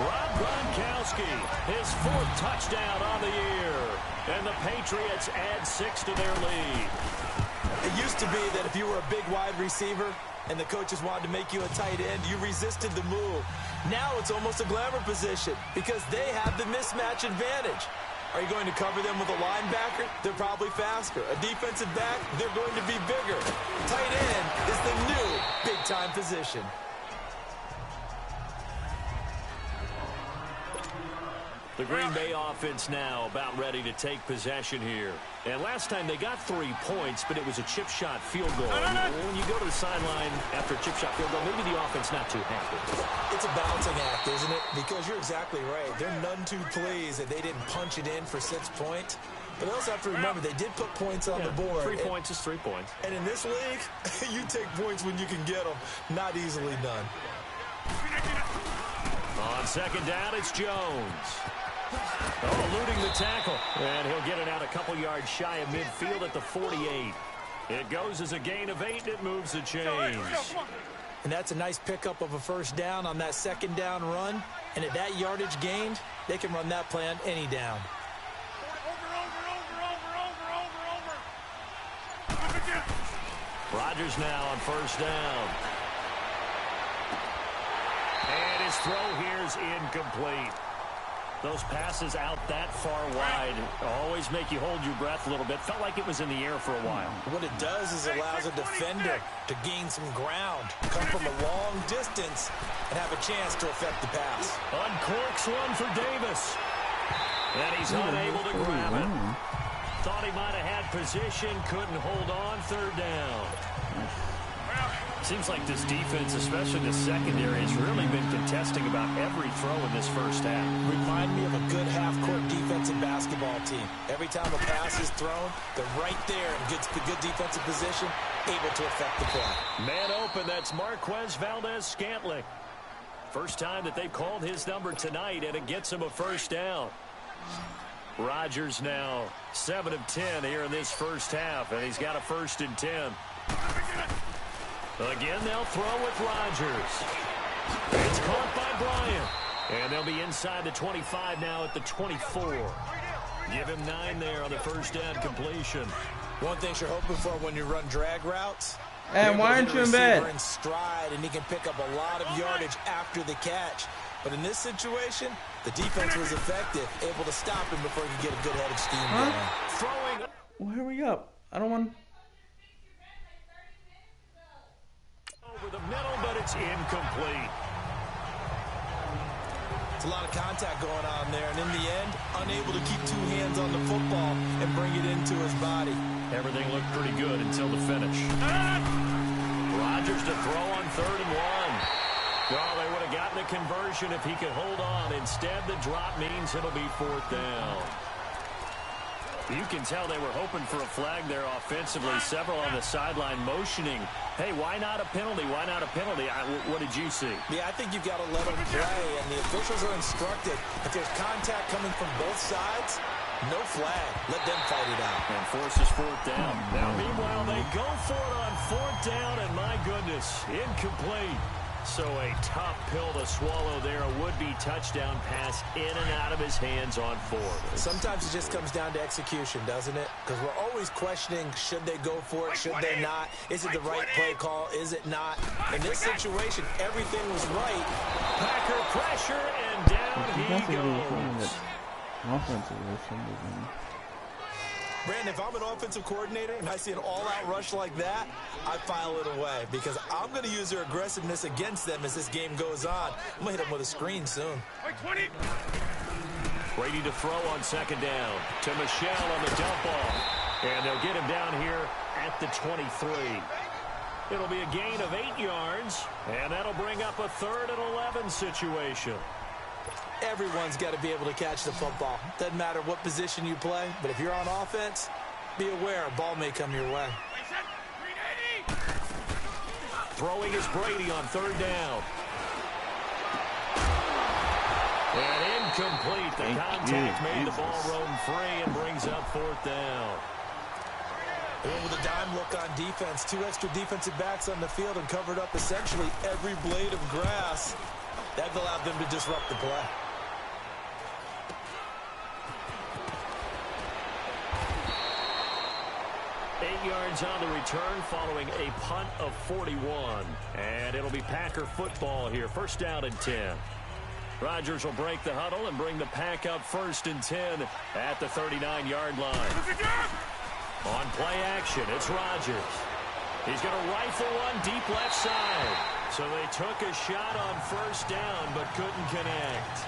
Rob Gronkowski, his 4th touchdown on the year. And the Patriots add 6 to their lead. It used to be that if you were a big wide receiver and the coaches wanted to make you a tight end, you resisted the move. Now it's almost a glamour position because they have the mismatch advantage. Are you going to cover them with a linebacker? They're probably faster. A defensive back? They're going to be bigger. Tight end is the new big-time position. The Green Bay offense now about ready to take possession here. And last time they got 3 points, but it was a chip shot field goal. And when you go to the sideline after a chip shot field goal, maybe the offense not too happy. It's a balancing act, isn't it? Because you're exactly right. They're none too pleased that they didn't punch it in for 6 points. But they also have to remember they did put points on the board. 3 points is 3 points. And in this league, you take points when you can get them. Not easily done. On second down, it's Jones. Oh, eluding the tackle. And he'll get it out a couple yards shy of midfield at the 48. It goes as a gain of 8, and it moves the chains. And that's a nice pickup of a first down on that second down run. And at that yardage gained, they can run that play on any down. Rodgers now on first down. And his throw here is incomplete. Those passes out that far wide always make you hold your breath a little bit. Felt like it was in the air for a while. What it does is it allows a defender to gain some ground, come from a long distance, and have a chance to affect the pass. Uncorks one for Davis. And he's unable to grab it. Thought he might have had position, couldn't hold on, third down. Seems like this defense, especially the secondary, has really been contesting about every throw in this first half. Remind me of a good half-court defensive basketball team. Every time a pass is thrown, they're right there in good defensive position, able to affect the play. Man open, that's Marquez Valdez-Scantling. First time that they've called his number tonight, and it gets him a first down. Rodgers now 7 of 10 here in this first half, and he's got a 1st and 10. Again, they'll throw with Rodgers. It's caught by Bryant. And they'll be inside the 25 now at the 24. Give him 9 there on the first down completion. One thing you're hoping for when you run drag routes. And why aren't you in bed? In stride, and he can pick up a lot of yardage after the catch. But in this situation, the defense was effective, able to stop him before he could get a good head of steam going. Throwing. Well, hurry up. I don't want... Over the middle, but it's incomplete. It's a lot of contact going on there, and in the end, unable to keep two hands on the football and bring it into his body. Everything looked pretty good until the finish. Rodgers to throw on 3rd and 1. Oh, they would have gotten a conversion if he could hold on. Instead, the drop means it'll be 4th down. You can tell they were hoping for a flag there offensively. Several on the sideline motioning. Hey, why not a penalty? Why not a penalty? What did you see? Yeah, I think you've got to let them play, and the officials are instructed. If there's contact coming from both sides, no flag. Let them fight it out. And forces 4th down. Now, meanwhile, they go for it on 4th down, and my goodness, incomplete. So a tough pill to swallow there. A would-be touchdown pass in and out of his hands on 4th. Sometimes it just comes down to execution, doesn't it? Because we're always questioning, should they go for it, should they not? Is it the right play call? Is it not? In this situation, everything was right. Packer pressure, and down he goes. Brandon, if I'm an offensive coordinator and I see an all-out rush like that, I file it away because I'm going to use their aggressiveness against them as this game goes on. I'm going to hit them with a screen soon. Brady to throw on 2nd down to Michelle on the dump ball. And they'll get him down here at the 23. It'll be a gain of 8 yards, and that'll bring up a 3rd and 11 situation. Everyone's got to be able to catch the football. Doesn't matter what position you play, but if you're on offense, be aware a ball may come your way. Throwing is Brady on 3rd down. And incomplete. The contact made the ball roam free and brings up 4th down. And with a dime look on defense, 2 extra defensive backs on the field and covered up essentially every blade of grass. That allowed them to disrupt the play. Yards on the return following a punt of 41. And it'll be Packer football here. 1st down and 10. Rodgers will break the huddle and bring the pack up 1st and 10 at the 39-yard line. On play action, it's Rodgers. He's going to rifle one deep left side. So they took a shot on 1st down but couldn't connect.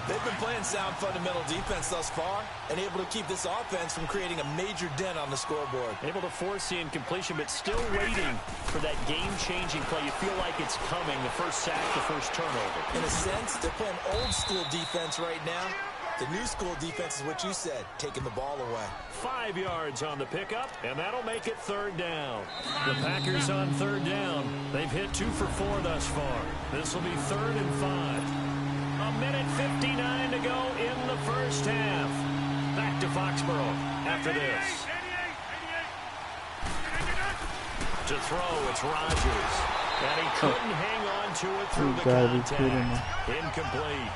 They've been playing sound fundamental defense thus far and able to keep this offense from creating a major dent on the scoreboard. Able to force the incompletion, but still waiting for that game-changing play. You feel like it's coming, the first sack, the first turnover. In a sense, they're playing old-school defense right now. The new school defense is what you said, taking the ball away. 5 yards on the pickup, and that'll make it 3rd down. The Packers on 3rd down. They've hit 2 for 4 thus far. This will be 3rd and 5. A minute 59 to go in the first half. Back to Foxborough after this. To throw, it's Rodgers. And he couldn't hang on to it through the contact. Incomplete.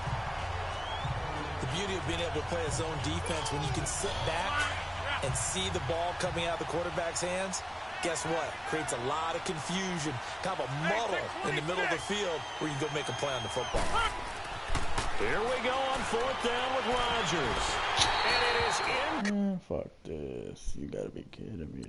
The beauty of being able to play a zone defense when you can sit back and see the ball coming out of the quarterback's hands, guess what? Creates a lot of confusion, kind of a muddle in the middle of the field where you can go make a play on the football. Here we go on 4th down with Rodgers. And it is in. Fuck this. You gotta be kidding me.